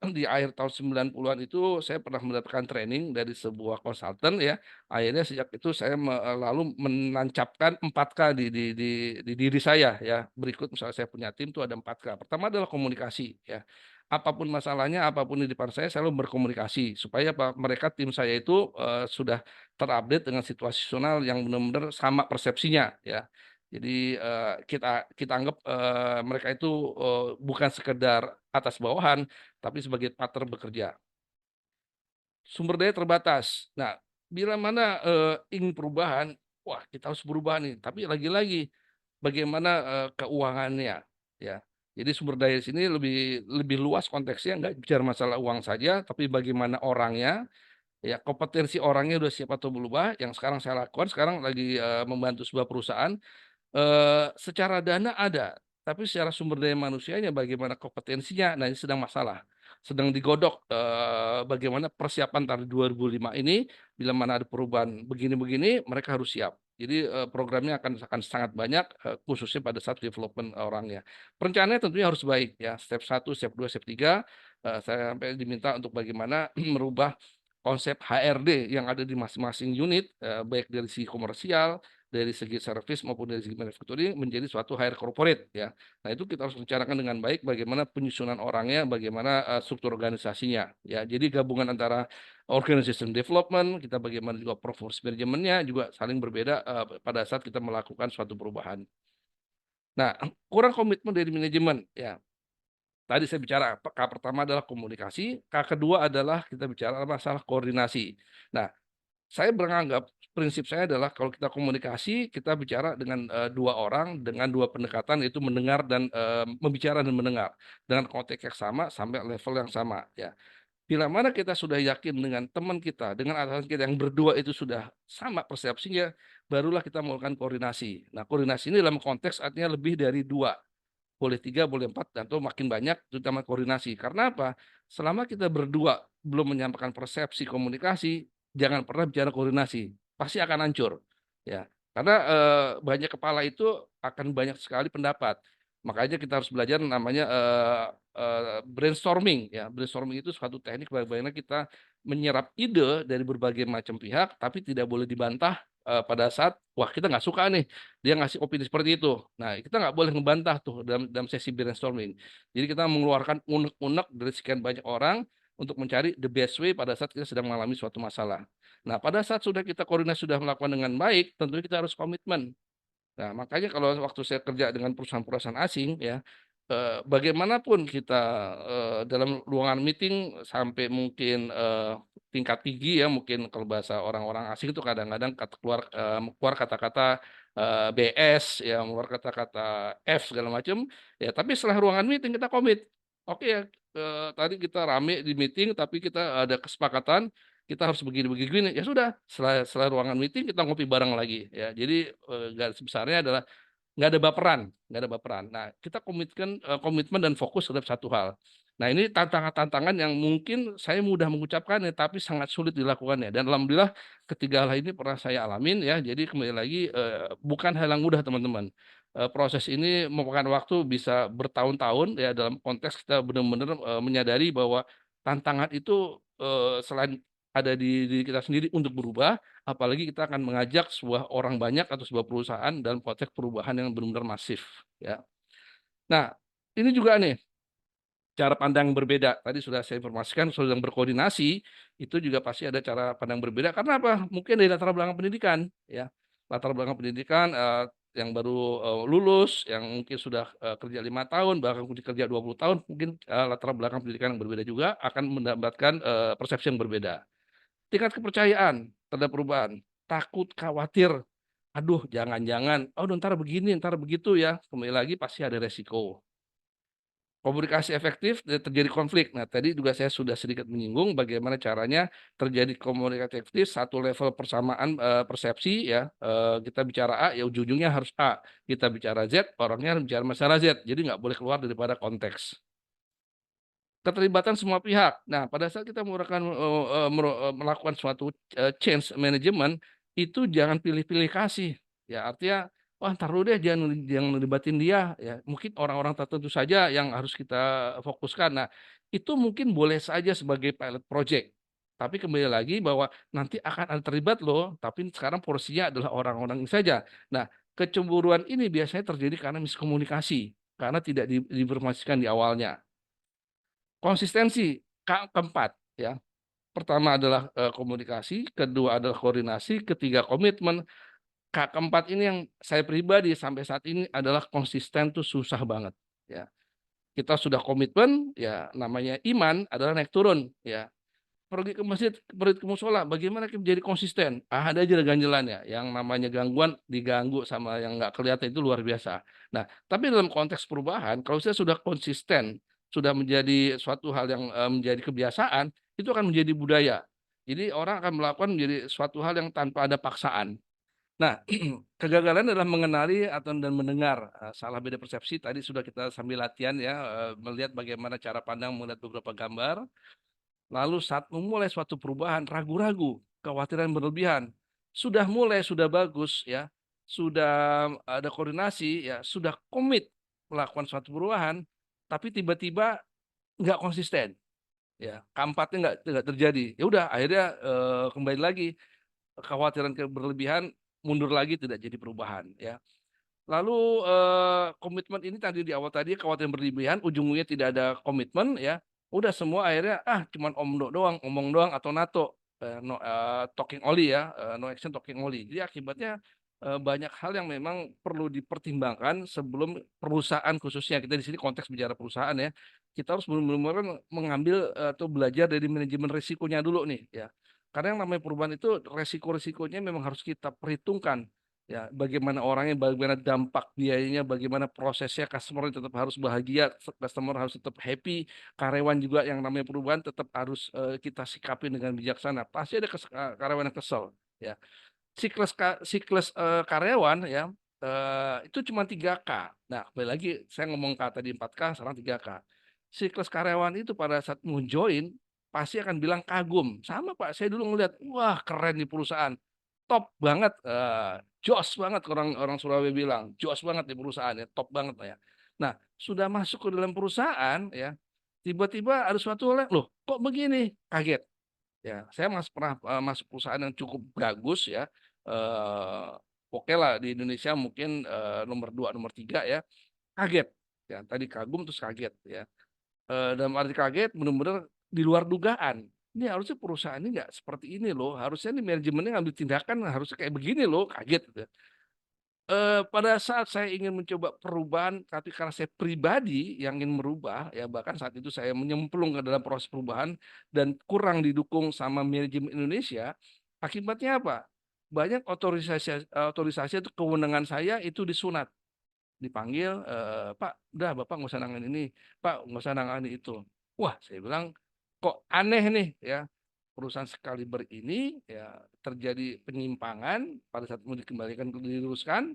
di akhir tahun 90-an itu saya pernah mendapatkan training dari sebuah konsultan ya. Akhirnya sejak itu saya lalu menancapkan 4K di diri saya ya. Berikut misalnya saya punya tim itu ada 4K. Pertama adalah komunikasi ya. Apapun masalahnya, apapun di depan saya selalu berkomunikasi supaya apa, mereka tim saya itu sudah terupdate dengan situasional yang benar-benar sama persepsinya ya. Jadi kita anggap mereka itu bukan sekedar atas bawahan, tapi sebagai partner bekerja. Sumber daya terbatas. Nah, bila mana ingin perubahan, wah kita harus berubah nih. Tapi lagi-lagi bagaimana keuangannya, ya. Jadi sumber daya di sini lebih lebih luas konteksnya, nggak bicara masalah uang saja, tapi bagaimana orangnya, ya kompetensi orangnya udah siap atau berubah. Yang sekarang saya lakukan, sekarang lagi membantu sebuah perusahaan. Secara dana ada, tapi secara sumber daya manusianya bagaimana kompetensinya, nah ini sedang masalah. Sedang digodok bagaimana persiapan tahun 2005 ini, bila mana ada perubahan begini-begini, mereka harus siap. Jadi programnya akan sangat banyak, khususnya pada saat development orangnya. Perencanaannya tentunya harus baik ya, step 1, step 2, step 3. Saya sampai diminta untuk bagaimana merubah konsep HRD yang ada di masing-masing unit, baik dari segi komersial, dari segi service maupun dari segi manufacturing menjadi suatu hire corporate ya. Nah, itu kita harus rencanakan dengan baik bagaimana penyusunan orangnya, bagaimana struktur organisasinya ya. Jadi gabungan antara organization development, kita bagaimana juga performance manajemennya juga saling berbeda pada saat kita melakukan suatu perubahan. Nah, kurang komitmen dari manajemen ya. Tadi saya bicara K pertama adalah komunikasi, K kedua adalah kita bicara masalah koordinasi. Nah, saya beranggap prinsip saya adalah kalau kita komunikasi, kita bicara dengan dua orang, dengan dua pendekatan, yaitu mendengar dan membicara dan mendengar. Dengan konteks yang sama, sampai level yang sama. Ya. Bila mana kita sudah yakin dengan teman kita, dengan atasan kita yang berdua itu sudah sama persepsinya, barulah kita melakukan koordinasi. Nah, koordinasi ini dalam konteks artinya lebih dari dua. Boleh tiga, boleh empat, atau makin banyak, terutama koordinasi. Karena apa? Selama kita berdua belum menyampaikan persepsi komunikasi, jangan pernah bicara koordinasi. Pasti akan hancur. Ya, karena banyak kepala itu akan banyak sekali pendapat. Makanya kita harus belajar namanya brainstorming. Ya, brainstorming itu suatu teknik bagaimana kita menyerap ide dari berbagai macam pihak, tapi tidak boleh dibantah pada saat wah kita nggak suka nih dia ngasih opini seperti itu. Nah, kita nggak boleh membantah tuh dalam sesi brainstorming. Jadi kita mengeluarkan unek-unek dari sekian banyak orang untuk mencari the best way pada saat kita sedang mengalami suatu masalah. Nah, pada saat sudah kita koordinasi sudah melakukan dengan baik, tentunya kita harus komitmen. Nah, makanya kalau waktu saya kerja dengan perusahaan-perusahaan asing, ya, bagaimanapun kita dalam ruangan meeting sampai mungkin tingkat tinggi ya, mungkin kalau bahasa orang-orang asing itu kadang-kadang keluar kata-kata BS, ya, keluar kata-kata F segala macam, ya. Tapi setelah ruangan meeting kita komit, oke ya, tadi kita rame di meeting, tapi kita ada kesepakatan kita harus begini-begini, ya sudah, setelah ruangan meeting kita ngopi bareng lagi, ya. Jadi garis besarnya adalah nggak ada baperan. Nah, kita komitmen dan fokus terhadap satu hal. Nah, ini tantangan-tantangan yang mungkin saya mudah mengucapkannya, tapi sangat sulit dilakukannya. Dan alhamdulillah ketiga hal ini pernah saya alamin, ya. Jadi kembali lagi bukan hal yang mudah, teman-teman. Proses ini memakan waktu bisa bertahun-tahun, ya, dalam konteks kita benar-benar menyadari bahwa tantangan itu selain ada di diri kita sendiri untuk berubah, apalagi kita akan mengajak sebuah orang banyak atau sebuah perusahaan dalam konteks perubahan yang benar-benar masif, ya. Nah, ini juga nih cara pandang berbeda. Tadi sudah saya informasikan, sedang berkoordinasi itu juga pasti ada cara pandang berbeda. Karena apa? Mungkin dari latar belakang pendidikan, ya. Latar belakang pendidikan yang baru lulus, yang mungkin sudah kerja 5 tahun, bahkan kerja 20 tahun, mungkin latar belakang pendidikan yang berbeda juga akan mendapatkan persepsi yang berbeda. Tingkat kepercayaan terhadap perubahan, takut, khawatir, aduh jangan-jangan, oh ntar begini, ntar begitu ya, kembali lagi pasti ada resiko. Komunikasi efektif terjadi konflik. Nah, tadi juga saya sudah sedikit menyinggung bagaimana caranya terjadi komunikasi efektif, satu level persamaan persepsi, ya. Kita bicara A, ya ujung-ujungnya harus A. Kita bicara Z, orangnya bicara masalah Z. Jadi nggak boleh keluar daripada konteks. Keterlibatan semua pihak. Nah, pada saat kita melakukan suatu change management, itu jangan pilih-pilih kasih. Ya, artinya, wah ntar dulu deh, jangan ngelibatin dia. Ya, mungkin orang-orang tertentu saja yang harus kita fokuskan. Nah, itu mungkin boleh saja sebagai pilot project. Tapi kembali lagi bahwa nanti akan ada terlibat loh, tapi sekarang porsinya adalah orang-orang ini saja. Nah, kecemburuan ini biasanya terjadi karena miskomunikasi, karena tidak diinformasikan di awalnya. Konsistensi, keempat, ya. Pertama adalah komunikasi, kedua adalah koordinasi, ketiga komitmen. Keempat ini yang saya pribadi sampai saat ini adalah konsisten tuh susah banget, ya. Kita sudah komitmen, ya, namanya iman adalah naik turun, ya. Pergi ke masjid, pergi ke musola, bagaimana kita menjadi konsisten? Ada aja ganjelannya. Yang namanya gangguan diganggu sama yang nggak kelihatan itu luar biasa. Nah, tapi dalam konteks perubahan, kalau saya sudah konsisten, sudah menjadi suatu hal yang menjadi kebiasaan, itu akan menjadi budaya. Jadi orang akan melakukan menjadi suatu hal yang tanpa ada paksaan. Nah, kegagalan adalah mengenali atau dan mendengar salah beda persepsi. Tadi sudah kita sambil latihan, ya, melihat bagaimana cara pandang melihat beberapa gambar. Lalu saat memulai suatu perubahan, ragu-ragu, kekhawatiran berlebihan. Sudah mulai, sudah bagus, ya. Sudah ada koordinasi, ya, sudah komit melakukan suatu perubahan, tapi tiba-tiba nggak konsisten, ya. Keempatnya nggak terjadi. Ya udah, akhirnya kembali lagi kekhawatiran berlebihan, mundur lagi, tidak jadi perubahan, ya. Lalu komitmen ini tadi di awal tadi kekhawatiran berlebihan, ujungnya tidak ada komitmen, ya. Udah semua akhirnya cuman omong doang atau NATO, talking only, ya, no action talking only. Jadi akibatnya banyak hal yang memang perlu dipertimbangkan sebelum perusahaan, khususnya kita di sini konteks bicara perusahaan, ya. Kita harus benar-benar mengambil atau belajar dari manajemen risikonya dulu nih, ya. Karena yang namanya perubahan itu resiko-resikonya memang harus kita perhitungkan. Ya, bagaimana orangnya, bagaimana dampak biayanya, bagaimana prosesnya, customer tetap harus bahagia, customer harus tetap happy, karyawan juga yang namanya perubahan tetap harus kita sikapi dengan bijaksana. Pasti ada karyawan yang kesel. Ya, siklus karyawan ya itu cuma 3K. Nah, kembali lagi saya ngomong tadi 4K, sekarang 3K. Siklus karyawan itu pada saat mau join pasti akan bilang kagum. Sama Pak, saya dulu ngeliat, wah keren di perusahaan. Top banget, jos banget orang orang Surabaya bilang, jos banget di perusahaan ya, top banget ya. Nah, sudah masuk ke dalam perusahaan ya, tiba-tiba ada suatu hal, loh kok begini? Kaget. Ya, saya pernah masuk perusahaan yang cukup bagus ya. Eh, oke lah di Indonesia mungkin nomor 2, nomor 3 ya. Kaget. Ya, tadi kagum terus kaget ya. Dalam arti kaget benar-benar di luar dugaan. Ini harusnya perusahaan ini nggak seperti ini loh. Harusnya ini manajemennya ngambil tindakan harusnya kayak begini loh. Kaget gitu. Pada saat saya ingin mencoba perubahan, tapi karena saya pribadi yang ingin merubah, ya bahkan saat itu saya menyemplung ke dalam proses perubahan dan kurang didukung sama manajemen Indonesia, akibatnya apa? Banyak otorisasi itu kewenangan saya itu disunat, dipanggil, Pak, udah Bapak nggak usah nangani ini, Pak nggak usah nangani itu. Wah, saya bilang kok aneh nih ya perusahaan sekaliber ini ya terjadi penyimpangan pada saat mau dikembalikan diluruskan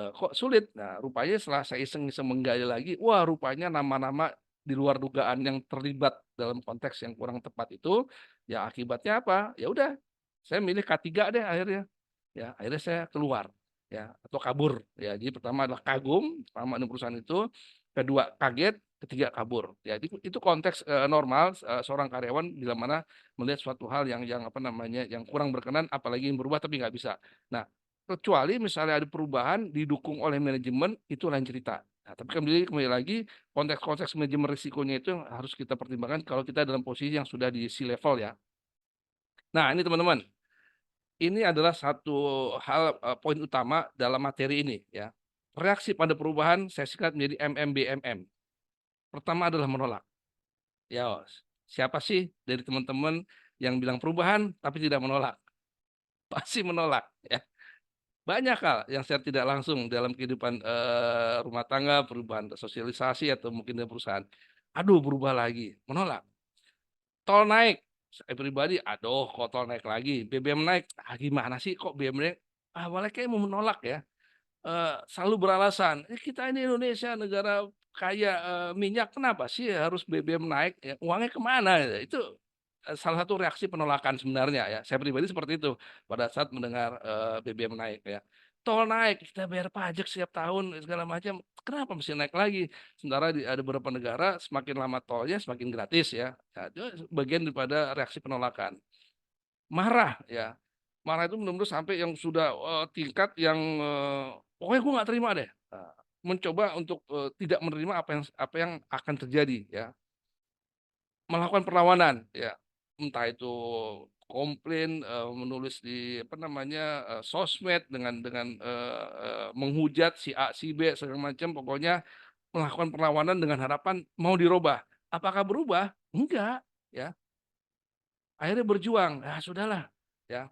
kok sulit. Nah, rupanya setelah saya iseng-iseng menggali lagi, wah rupanya nama-nama di luar dugaan yang terlibat dalam konteks yang kurang tepat itu, ya akibatnya apa? Ya udah, saya milih K3 deh akhirnya. Ya, akhirnya saya keluar ya atau kabur. Ya, jadi pertama adalah kagum sama di perusahaan itu, kedua kaget, ketiga kabur. Ya, itu konteks normal seorang karyawan bila mana melihat suatu hal yang apa namanya yang kurang berkenan apalagi yang berubah tapi nggak bisa. Nah, kecuali misalnya ada perubahan didukung oleh manajemen itu lain cerita. Nah, tapi kembali lagi konteks-konteks manajemen risikonya itu yang harus kita pertimbangkan kalau kita dalam posisi yang sudah di C level ya. Nah, ini teman-teman, ini adalah satu hal poin utama dalam materi ini ya. Reaksi pada perubahan saya singkat menjadi MMBMM. Pertama adalah menolak. Ya, siapa sih dari teman-teman yang bilang perubahan tapi tidak menolak? Pasti menolak ya. Banyak hal yang saya tidak langsung dalam kehidupan rumah tangga, perubahan sosialisasi atau mungkin di perusahaan. Aduh, berubah lagi, menolak. Tol naik, saya pribadi, aduh, kok tol naik lagi, BBM naik, gimana sih kok BBM naik? Awalnya kayak mau menolak ya, selalu beralasan, kita ini Indonesia negara kaya minyak, kenapa sih harus BBM naik? Ya, uangnya kemana? Itu salah satu reaksi penolakan sebenarnya ya. Saya pribadi seperti itu pada saat mendengar BBM naik ya. Tol naik, kita bayar pajak setiap tahun segala macam. Kenapa mesti naik lagi? Sementara ada beberapa negara semakin lama tolnya semakin gratis ya. Nah, itu bagian daripada reaksi penolakan. Marah ya. Marah itu benar-benar sampai yang sudah tingkat yang pokoknya gue nggak terima deh. Nah, mencoba untuk tidak menerima apa yang akan terjadi ya, melakukan perlawanan ya, entah itu komplain, menulis di apa namanya sosmed dengan menghujat si A si B segala macam, pokoknya melakukan perlawanan dengan harapan mau dirubah. Apakah berubah? Enggak ya. Akhirnya berjuang. Ya sudahlah ya.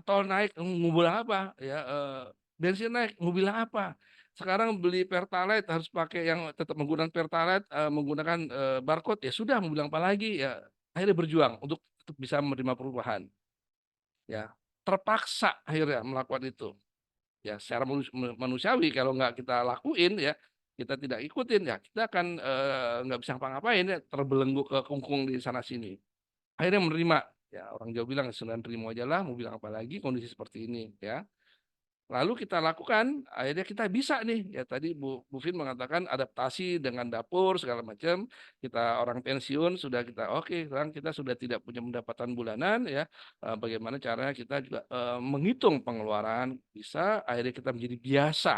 Tol naik mau bilang apa ya, bensin naik mau bilang apa, sekarang beli pertalite harus pakai yang tetap menggunakan pertalite, menggunakan barcode, ya sudah mau bilang apa lagi ya, akhirnya berjuang untuk bisa menerima perubahan ya, terpaksa akhirnya melakukan itu ya secara manusiawi. Kalau nggak kita lakuin ya, kita tidak ikutin ya, kita akan nggak bisa ngapa-ngapain ya, terbelenggu ke kungkung di sana sini. Akhirnya menerima ya, orang Jawa bilang senang terima aja lah, mau bilang apa lagi kondisi seperti ini ya. Lalu kita lakukan, akhirnya kita bisa nih ya, tadi Bu Fin mengatakan adaptasi dengan dapur segala macam. Kita orang pensiun sudah kita oke, sekarang kita sudah tidak punya pendapatan bulanan ya. Bagaimana caranya kita juga menghitung pengeluaran, bisa akhirnya kita menjadi biasa.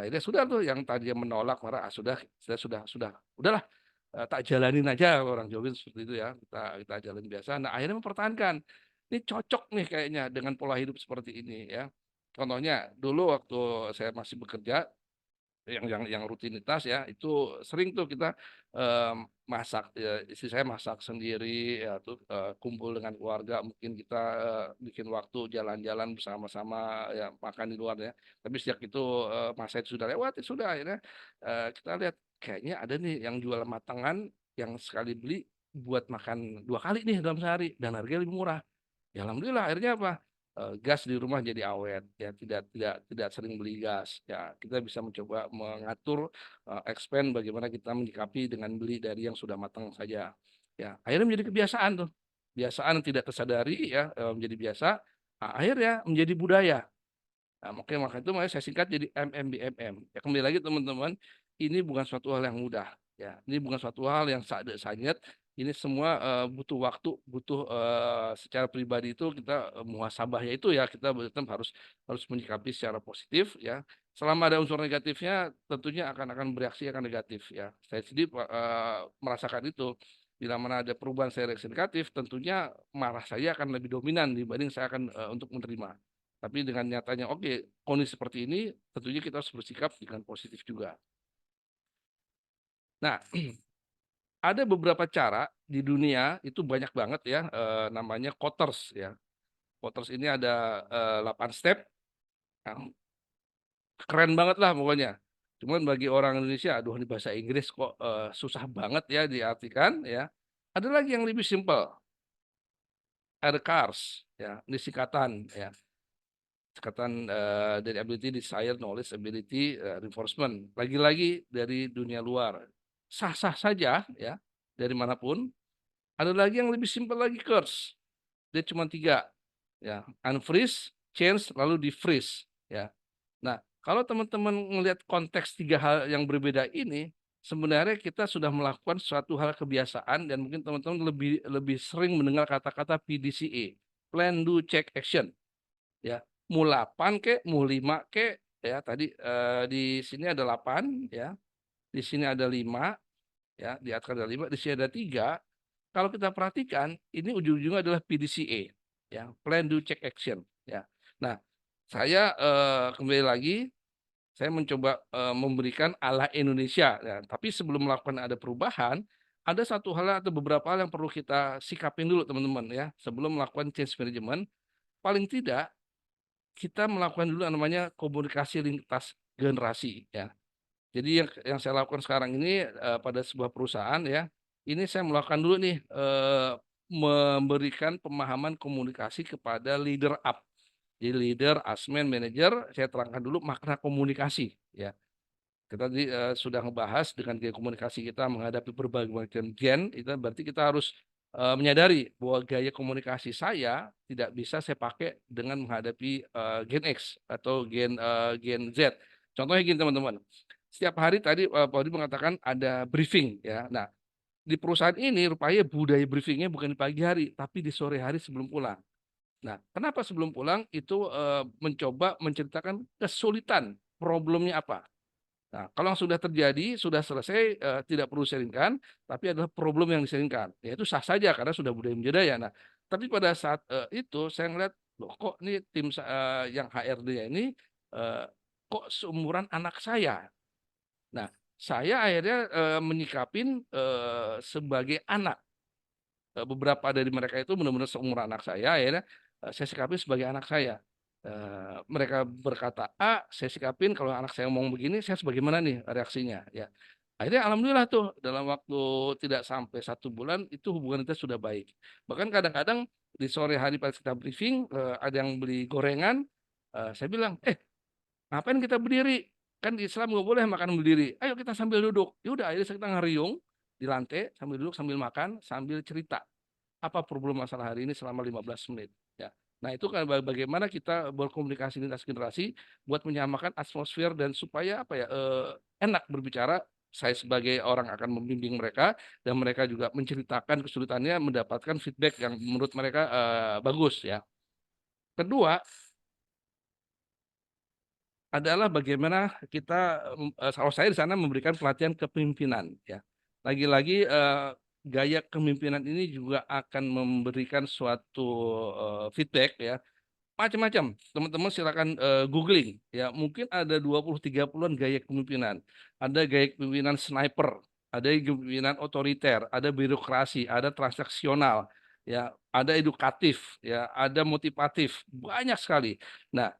Akhirnya sudah tuh yang tadinya menolak marah, sudah udahlah, tak jalanin aja, orang Jawa seperti itu ya, kita jalan biasa. Nah, akhirnya mempertahankan, ini cocok nih kayaknya dengan pola hidup seperti ini ya. Contohnya dulu waktu saya masih bekerja yang rutinitas ya, itu sering tuh kita masak ya, istri saya masak sendiri ya tuh, kumpul dengan keluarga, mungkin kita bikin waktu jalan-jalan bersama-sama ya, makan di luar ya. Tapi sejak itu masa itu sudah lewat, ya sudah akhirnya kita lihat kayaknya ada nih yang jual matangan yang sekali beli buat makan 2 kali nih dalam sehari dan harganya lebih murah. Ya alhamdulillah akhirnya apa? Gas di rumah jadi awet ya, tidak sering beli gas ya, kita bisa mencoba mengatur expand bagaimana kita menyikapi dengan beli dari yang sudah matang saja ya, akhirnya menjadi kebiasaan tuh, kebiasaan yang tidak tersadari ya, menjadi biasa. Nah, akhirnya menjadi budaya. Nah, maka itu makanya saya singkat jadi MMBMM. Ya, kembali lagi teman-teman, ini bukan suatu hal yang mudah. Ya, ini bukan suatu hal yang sanyet. Ini semua butuh waktu, butuh secara pribadi itu kita muhasabahnya itu ya, kita betul harus harus menyikapi secara positif ya. Selama ada unsur negatifnya, tentunya akan bereaksi akan negatif ya. Saya sendiri merasakan itu. Bila mana ada perubahan saya reaksi negatif, tentunya marah saya akan lebih dominan dibanding saya akan untuk menerima. Tapi dengan nyatanya, oke, kondisi seperti ini, tentunya kita harus bersikap dengan positif juga. Nah, ada beberapa cara di dunia itu banyak banget ya, namanya Koters ya. Koters ini ada 8 step, nah, keren banget lah pokoknya. Cuman bagi orang Indonesia, aduh ini bahasa Inggris kok susah banget ya diartikan ya. Ada lagi yang lebih simple, ada CARS ya, ini singkatan ya. Singkatan dari ability, desire, knowledge, ability, reinforcement. Lagi-lagi dari dunia luar. Sah-sah saja ya, dari manapun. Ada lagi yang lebih simpel lagi, curse. Dia cuma 3. Ya, unfreeze, change, lalu di freeze. Ya. Nah, kalau teman-teman melihat konteks 3 hal yang berbeda ini, sebenarnya kita sudah melakukan suatu hal kebiasaan dan mungkin teman-teman lebih lebih sering mendengar kata-kata PDCA, plan, do, check, action. Ya, mu 8 ke, mu 5 ke, ya tadi di sini ada 8 ya, di sini ada 5 ya, di atas ada 5, di sini ada 3. Kalau kita perhatikan, ini ujung-ujungnya adalah PDCA, ya, plan, do, check, action ya. Nah, saya kembali lagi, saya mencoba memberikan ala Indonesia ya, tapi sebelum melakukan ada perubahan, ada satu hal atau beberapa hal yang perlu kita sikapin dulu teman-teman ya, sebelum melakukan change management. Paling tidak kita melakukan dulu yang namanya komunikasi lintas generasi ya. Jadi yang saya lakukan sekarang ini pada sebuah perusahaan ya, ini saya melakukan dulu nih memberikan pemahaman komunikasi kepada leader up. Jadi leader, asmen, manager, saya terangkan dulu makna komunikasi ya. Kita tadi sudah membahas dengan gaya komunikasi kita menghadapi berbagai macam gen, itu berarti kita harus menyadari bahwa gaya komunikasi saya tidak bisa saya pakai dengan menghadapi gen X atau gen Z. Contohnya gini teman-teman, setiap hari tadi Pak Odi mengatakan ada briefing ya. Nah, di perusahaan ini rupanya budaya briefingnya bukan di pagi hari, tapi di sore hari sebelum pulang. Nah, kenapa sebelum pulang itu mencoba menceritakan kesulitan, problemnya apa? Nah, kalau yang sudah terjadi, sudah selesai, tidak perlu sharingkan, tapi adalah problem yang diseringkan. Ya itu sah saja karena sudah budaya menjadi. Nah, tapi pada saat itu saya ngeliat, loh kok ini tim yang HRD ini eh, kok seumuran anak saya. Nah, saya akhirnya menyikapin sebagai anak. Beberapa dari mereka itu benar-benar seumuran anak saya, akhirnya saya sikapin sebagai anak saya. Mereka berkata A, saya sikapin kalau anak saya ngomong begini, saya sebagaimana nih reaksinya. Ya, akhirnya alhamdulillah tuh dalam waktu tidak sampai 1 bulan itu hubungan kita sudah baik. Bahkan kadang-kadang di sore hari pas kita briefing, ada yang beli gorengan, saya bilang, ngapain kita berdiri? Kan di Islam nggak boleh makan berdiri. Ayo kita sambil duduk. Ya udah, akhirnya kita ngeriung di lantai sambil duduk, sambil makan, sambil cerita apa problem masalah hari ini selama 15 menit ya. Nah, itu kan bagaimana kita berkomunikasi lintas generasi buat menyamakan atmosfer dan supaya apa ya enak berbicara. Saya sebagai orang akan membimbing mereka dan mereka juga menceritakan kesulitannya, mendapatkan feedback yang menurut mereka bagus ya. Kedua adalah bagaimana kita kalau saya di sana memberikan pelatihan kepemimpinan ya. Lagi-lagi gaya kepemimpinan ini juga akan memberikan suatu feedback ya. Macam-macam. Teman-teman silakan googling ya. Mungkin ada 20-30-an gaya kepemimpinan. Ada gaya kepemimpinan sniper, ada kepemimpinan otoriter, ada birokrasi, ada transaksional, ya, ada edukatif, ya, ada motivatif, banyak sekali. Nah,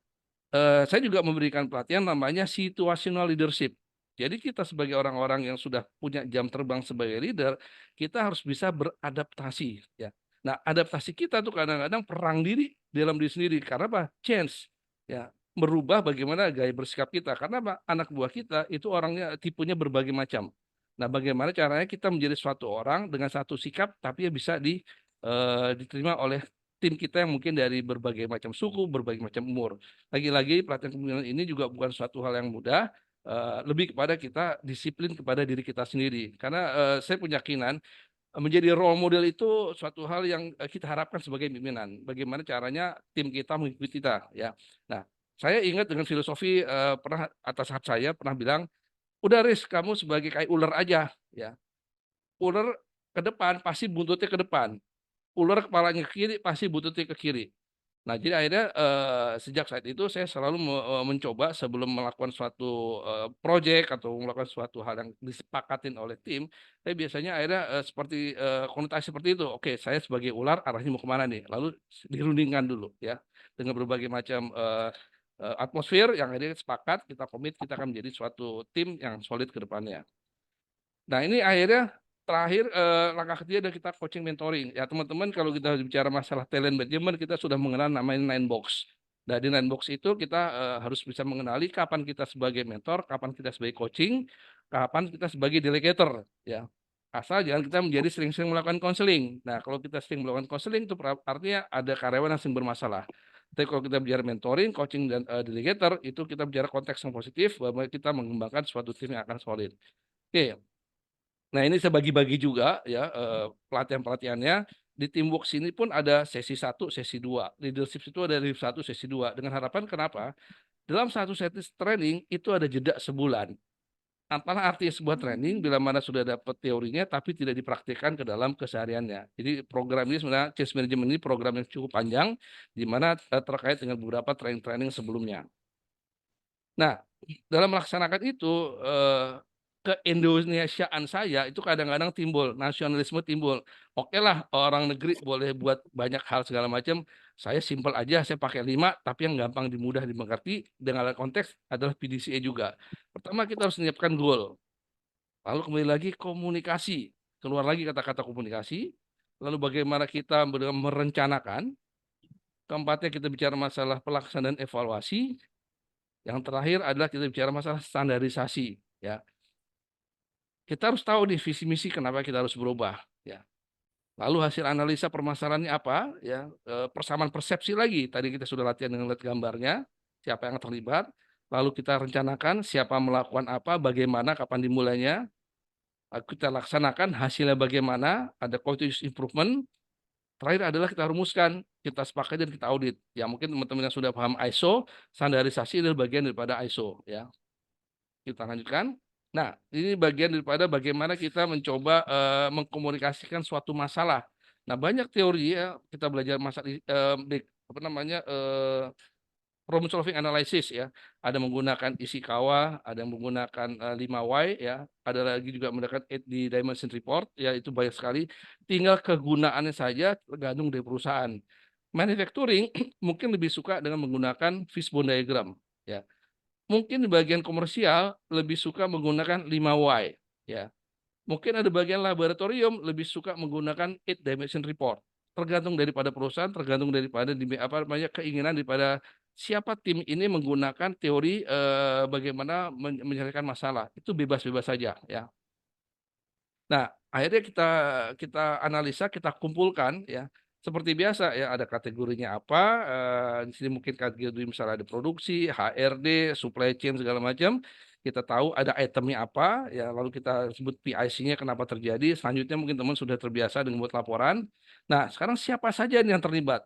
saya juga memberikan pelatihan namanya situational leadership. Jadi kita sebagai orang-orang yang sudah punya jam terbang sebagai leader, kita harus bisa beradaptasi, ya. Nah, adaptasi kita tuh kadang-kadang perang diri dalam diri sendiri. Karena apa? Change, ya, merubah bagaimana gaya bersikap kita. Karena apa? Anak buah kita itu orangnya tipenya berbagai macam. Nah, bagaimana caranya kita menjadi suatu orang dengan satu sikap, tapi ya bisa diterima oleh tim kita yang mungkin dari berbagai macam suku, berbagai macam umur. Lagi-lagi pelatihan kepemimpinan ini juga bukan suatu hal yang mudah, lebih kepada kita disiplin kepada diri kita sendiri. Karena saya punya keyakinan menjadi role model itu suatu hal yang kita harapkan sebagai pimpinan. Bagaimana caranya tim kita mengikuti kita, ya. Nah, saya ingat dengan filosofi pernah atasan saya pernah bilang, udah Riz, kamu sebagai kayak ular aja, ya. Ular ke depan pasti buntutnya ke depan. Ular kepalanya ke kiri pasti buntutnya ke kiri. Nah, jadi akhirnya sejak saat itu saya selalu mencoba sebelum melakukan suatu proyek atau melakukan suatu hal yang disepakatin oleh tim, saya biasanya akhirnya seperti konotasi seperti itu. Oke, saya sebagai ular arahnya mau kemana nih? Lalu dirundingkan dulu ya dengan berbagai macam atmosfer yang akhirnya sepakat kita komit kita akan menjadi suatu tim yang solid ke depannya. Nah, ini akhirnya terakhir langkah ketiga adalah kita coaching mentoring. Ya, teman-teman kalau kita bicara masalah talent management, kita sudah mengenal namanya nine box. Nah, di nine box itu kita harus bisa mengenali kapan kita sebagai mentor, kapan kita sebagai coaching, kapan kita sebagai delegator, ya. Asal jangan kita menjadi sering-sering melakukan konseling. Nah, kalau kita sering melakukan konseling itu artinya ada karyawan yang sering bermasalah. Tapi kalau kita bicara mentoring, coaching dan delegator itu kita bicara konteks yang positif bahwa kita mengembangkan suatu tim yang akan solid. Oke, nah, ini saya bagi-bagi juga ya pelatihan-pelatihannya. Di Teamworks ini pun ada sesi 1, sesi 2. Leadership itu ada leadership 1, sesi 2. Dengan harapan kenapa? Dalam satu sesi training itu ada jeda sebulan. Apalah artinya sebuah training bila mana sudah dapat teorinya tapi tidak dipraktikkan ke dalam kesehariannya. Jadi program ini sebenarnya change management ini program yang cukup panjang di mana terkait dengan beberapa training-training sebelumnya. Nah, dalam melaksanakan itu keindonesiaan saya itu kadang-kadang timbul, nasionalisme timbul. Oke lah, orang negeri boleh buat banyak hal segala macam. Saya simpel aja, saya pakai 5, tapi yang gampang dimudah dimengerti dengan konteks adalah PDCA juga. Pertama kita harus menyiapkan goal. Lalu kembali lagi komunikasi. Keluar lagi kata-kata komunikasi. Lalu bagaimana kita merencanakan. Keempatnya kita bicara masalah pelaksanaan evaluasi. Yang terakhir adalah kita bicara masalah standarisasi. Ya, kita harus tahu nih visi misi kenapa kita harus berubah. Ya, lalu hasil analisa permasalahannya apa? Ya, persamaan persepsi lagi. Tadi kita sudah latihan dengan lihat gambarnya, siapa yang terlibat. Lalu kita rencanakan siapa melakukan apa, bagaimana, kapan dimulainya. Kita laksanakan hasilnya bagaimana. Ada continuous improvement. Terakhir adalah kita rumuskan, kita sepakati dan kita audit. Ya, mungkin teman-teman yang sudah paham ISO, standarisasi adalah bagian daripada ISO. Ya, kita lanjutkan. Nah, ini bagian daripada bagaimana kita mencoba mengkomunikasikan suatu masalah. Nah, banyak teori ya kita belajar masalah apa namanya problem solving analysis ya. Ada menggunakan Ishikawa, ada yang menggunakan 5Y ya. Ada lagi juga menggunakan 8D dimension report ya, itu banyak sekali. Tinggal kegunaannya saja tergantung dari perusahaan. Manufacturing mungkin lebih suka dengan menggunakan fishbone diagram ya. Mungkin di bagian komersial lebih suka menggunakan 5Y ya. Mungkin ada bagian laboratorium lebih suka menggunakan 8 dimension report. Tergantung daripada perusahaan, tergantung daripada apa namanya keinginan daripada siapa tim ini menggunakan teori bagaimana menyelesaikan masalah. Itu bebas-bebas saja ya. Nah, akhirnya kita analisa, kita kumpulkan ya. Seperti biasa ya, ada kategorinya apa, di sini mungkin kategori misalnya ada produksi, HRD, supply chain segala macam. Kita tahu ada itemnya apa, ya lalu kita sebut PIC-nya kenapa terjadi. Selanjutnya mungkin teman sudah terbiasa dengan membuat laporan. Nah, sekarang siapa saja yang terlibat?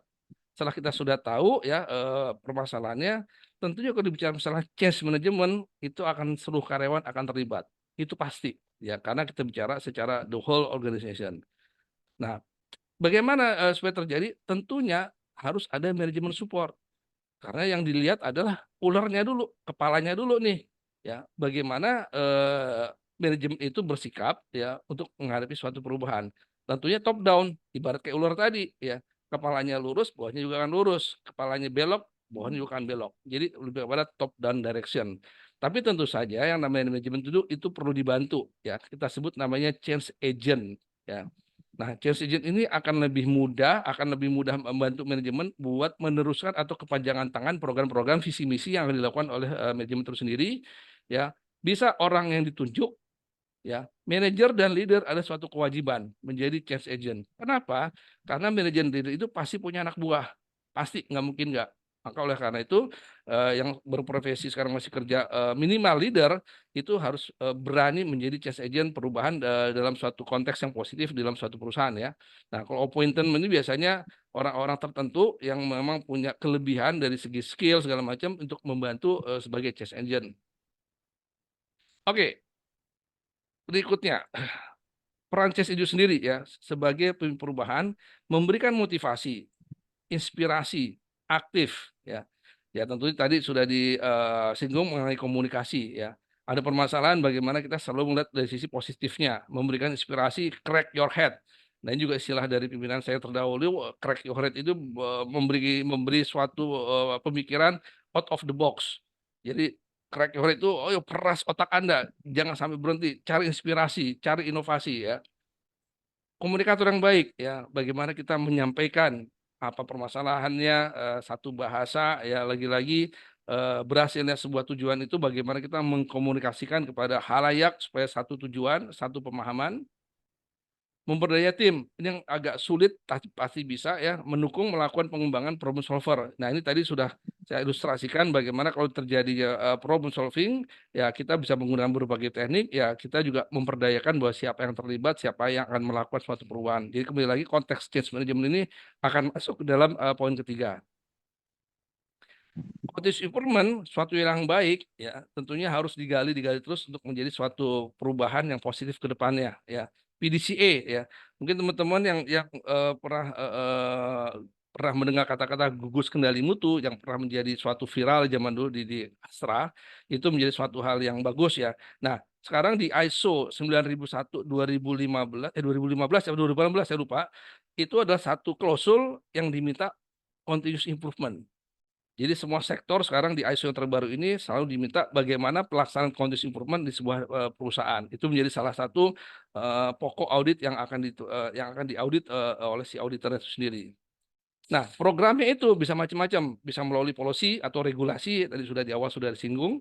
Setelah kita sudah tahu ya permasalahannya, tentunya kalau bicara masalah change management itu akan seluruh karyawan akan terlibat. Itu pasti ya karena kita bicara secara the whole organization. Nah, bagaimana supaya terjadi? Tentunya harus ada manajemen support. Karena yang dilihat adalah ulernya dulu, kepalanya dulu nih, ya. Bagaimana manajemen itu bersikap ya untuk menghadapi suatu perubahan. Tentunya top down, ibarat kayak ular tadi, ya. Kepalanya lurus, bawahnya juga akan lurus. Kepalanya belok, bawahnya juga akan belok. Jadi lebih kepada top down direction. Tapi tentu saja yang namanya manajemen itu perlu dibantu, ya. Kita sebut namanya change agent, ya. Nah, change agent ini akan lebih mudah membantu manajemen buat meneruskan atau kepanjangan tangan program-program visi misi yang akan dilakukan oleh manajemen itu sendiri. Ya, bisa orang yang ditunjuk, ya, manajer dan leader ada suatu kewajiban menjadi change agent. Kenapa? Karena manajer dan leader itu pasti punya anak buah, pasti nggak mungkin nggak. Maka oleh karena itu yang berprofesi sekarang masih kerja minimal leader itu harus berani menjadi change agent perubahan dalam suatu konteks yang positif dalam suatu perusahaan ya. Nah, kalau appointment ini biasanya orang-orang tertentu yang memang punya kelebihan dari segi skill segala macam untuk membantu sebagai change agent. Oke, berikutnya peran change agent sendiri ya sebagai pemimpin perubahan memberikan motivasi, inspirasi, aktif ya. Ya tentu tadi sudah disinggung mengenai komunikasi ya. Ada permasalahan bagaimana kita selalu melihat dari sisi positifnya, memberikan inspirasi, crack your head. Nah ini juga istilah dari pimpinan saya terdahulu, crack your head itu memberi suatu pemikiran out of the box. Jadi crack your head itu, oh ya, peras otak Anda, jangan sampai berhenti, cari inspirasi, cari inovasi ya. Komunikator yang baik ya, bagaimana kita menyampaikan apa permasalahannya satu bahasa ya lagi-lagi berhasilnya sebuah tujuan itu bagaimana kita mengkomunikasikan kepada halayak supaya satu tujuan, satu pemahaman. Memberdaya tim ini yang agak sulit tapi pasti bisa ya mendukung melakukan pengembangan problem solver. Nah ini tadi sudah saya ilustrasikan bagaimana kalau terjadi problem solving ya kita bisa menggunakan berbagai teknik ya kita juga memperdayakan bahwa siapa yang terlibat siapa yang akan melakukan suatu perubahan. Jadi kembali lagi konteks change management ini akan masuk ke dalam poin ketiga. Continuous improvement suatu yang baik ya tentunya harus digali terus untuk menjadi suatu perubahan yang positif ke depannya ya. PDCA ya. Mungkin teman-teman yang pernah mendengar kata-kata gugus kendali mutu yang pernah menjadi suatu viral zaman dulu di Astra itu menjadi suatu hal yang bagus ya. Nah, sekarang di ISO 9001 2015 2015 atau 2018 saya lupa itu adalah satu klausul yang diminta continuous improvement. Jadi semua sektor sekarang di ISO yang terbaru ini selalu diminta bagaimana pelaksanaan continuous improvement di sebuah perusahaan. Itu menjadi salah satu pokok audit yang akan diaudit oleh si auditor itu sendiri. Nah, programnya itu bisa macam-macam, bisa melalui policy atau regulasi, tadi sudah di awal sudah disinggung,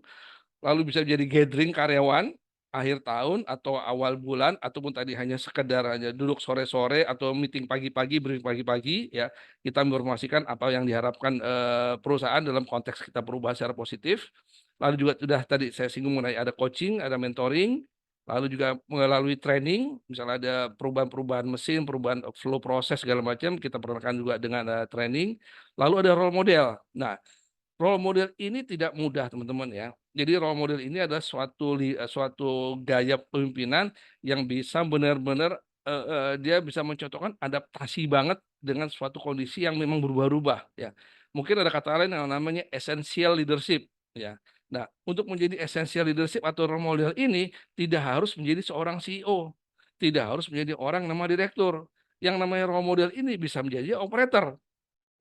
lalu bisa jadi gathering karyawan akhir tahun atau awal bulan ataupun tadi hanya sekedar hanya duduk sore-sore atau meeting pagi-pagi, briefing pagi-pagi ya kita menginformasikan apa yang diharapkan perusahaan dalam konteks kita perubahan secara positif. Lalu juga sudah tadi saya singgung mengenai ada coaching, ada mentoring, lalu juga melalui training, misalnya ada perubahan-perubahan mesin, perubahan flow proses segala macam kita perkenalkan juga dengan training. Lalu ada role model. Nah, role model ini tidak mudah, teman-teman ya. Jadi role model ini adalah suatu gaya pemimpinan yang bisa benar-benar dia bisa mencontohkan adaptasi banget dengan suatu kondisi yang memang berubah-ubah ya. Mungkin ada kata lain yang namanya essential leadership ya. Nah, untuk menjadi essential leadership atau role model ini tidak harus menjadi seorang CEO, tidak harus menjadi orang nama direktur. Yang namanya role model ini bisa menjadi operator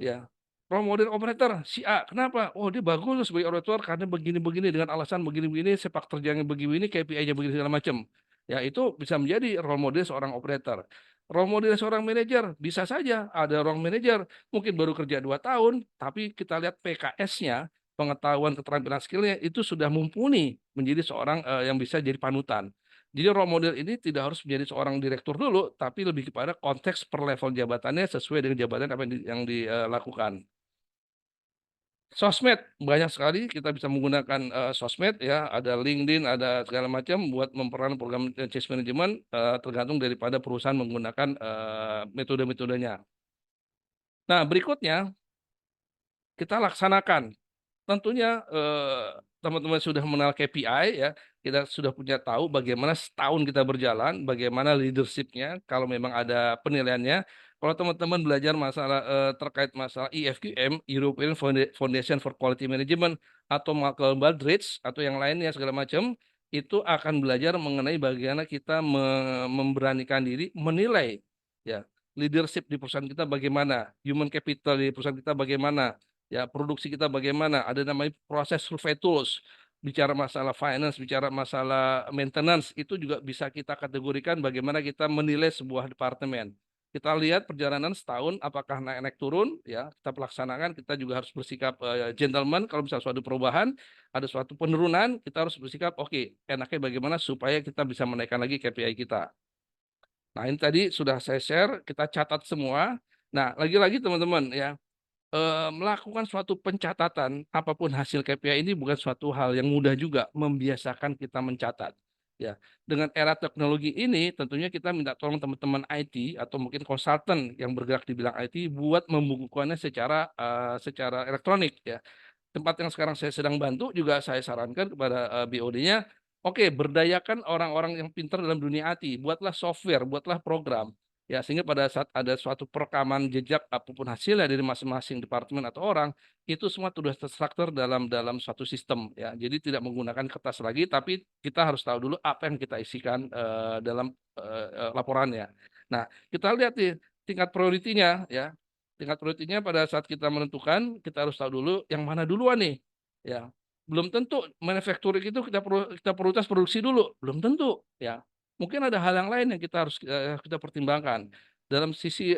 ya. Role model operator si A. Kenapa? Oh, dia bagus sebagai operator karena begini-begini dengan alasan begini-begini, sepak terjangnya begini, KPI-nya begini segala macam. Ya, itu bisa menjadi role model seorang operator. Role model seorang manajer bisa saja ada orang manajer mungkin baru kerja 2 tahun, tapi kita lihat PKS-nya, pengetahuan keterampilan skillnya itu sudah mumpuni menjadi seorang yang bisa jadi panutan. Jadi role model ini tidak harus menjadi seorang direktur dulu, tapi lebih kepada konteks per level jabatannya sesuai dengan jabatan apa yang dilakukan. Sosmed banyak sekali kita bisa menggunakan sosmed ya, ada LinkedIn, ada segala macam buat memperankan program change management tergantung daripada perusahaan menggunakan metode-metodenya. Nah, berikutnya kita laksanakan tentunya teman-teman sudah mengenal KPI ya, kita sudah punya tahu bagaimana setahun kita berjalan, bagaimana leadership-nya, kalau memang ada penilaiannya. Kalau teman-teman belajar masalah terkait masalah EFQM, European Foundation for Quality Management, atau Malcolm Baldrige, atau yang lainnya segala macam, itu akan belajar mengenai bagaimana kita memberanikan diri menilai ya leadership di perusahaan kita bagaimana, human capital di perusahaan kita bagaimana, ya produksi kita bagaimana, ada namanya proses survey tools, bicara masalah finance, bicara masalah maintenance, itu juga bisa kita kategorikan bagaimana kita menilai sebuah departemen. Kita lihat perjalanan setahun apakah naik turun, ya kita pelaksanakan. Kita juga harus bersikap gentleman. Kalau misalnya suatu perubahan, ada suatu penurunan, kita harus bersikap oke, enaknya bagaimana supaya kita bisa menaikkan lagi KPI kita. Nah, ini tadi sudah saya share, kita catat semua. Nah, lagi-lagi teman-teman ya, melakukan suatu pencatatan apapun hasil KPI ini bukan suatu hal yang mudah juga, membiasakan kita mencatat. Ya, dengan era teknologi ini tentunya kita minta tolong teman-teman IT atau mungkin konsultan yang bergerak di bidang IT buat membukukannya secara elektronik ya. Tempat yang sekarang saya sedang bantu juga saya sarankan kepada BOD-nya, oke, berdayakan orang-orang yang pintar dalam dunia IT, buatlah software, buatlah program. Ya, sehingga pada saat ada suatu perekaman jejak apapun hasilnya dari masing-masing departemen atau orang, itu semua sudah terstruktur dalam suatu sistem ya. Jadi tidak menggunakan kertas lagi, tapi kita harus tahu dulu apa yang kita isikan dalam laporannya. Nah, kita lihat nih tingkat prioritinya ya. Tingkat prioritinya pada saat kita menentukan, kita harus tahu dulu yang mana duluan nih. Ya, belum tentu manufacturing itu kita prioritas produksi dulu, belum tentu ya. Mungkin ada hal yang lain yang kita harus kita pertimbangkan. Dalam sisi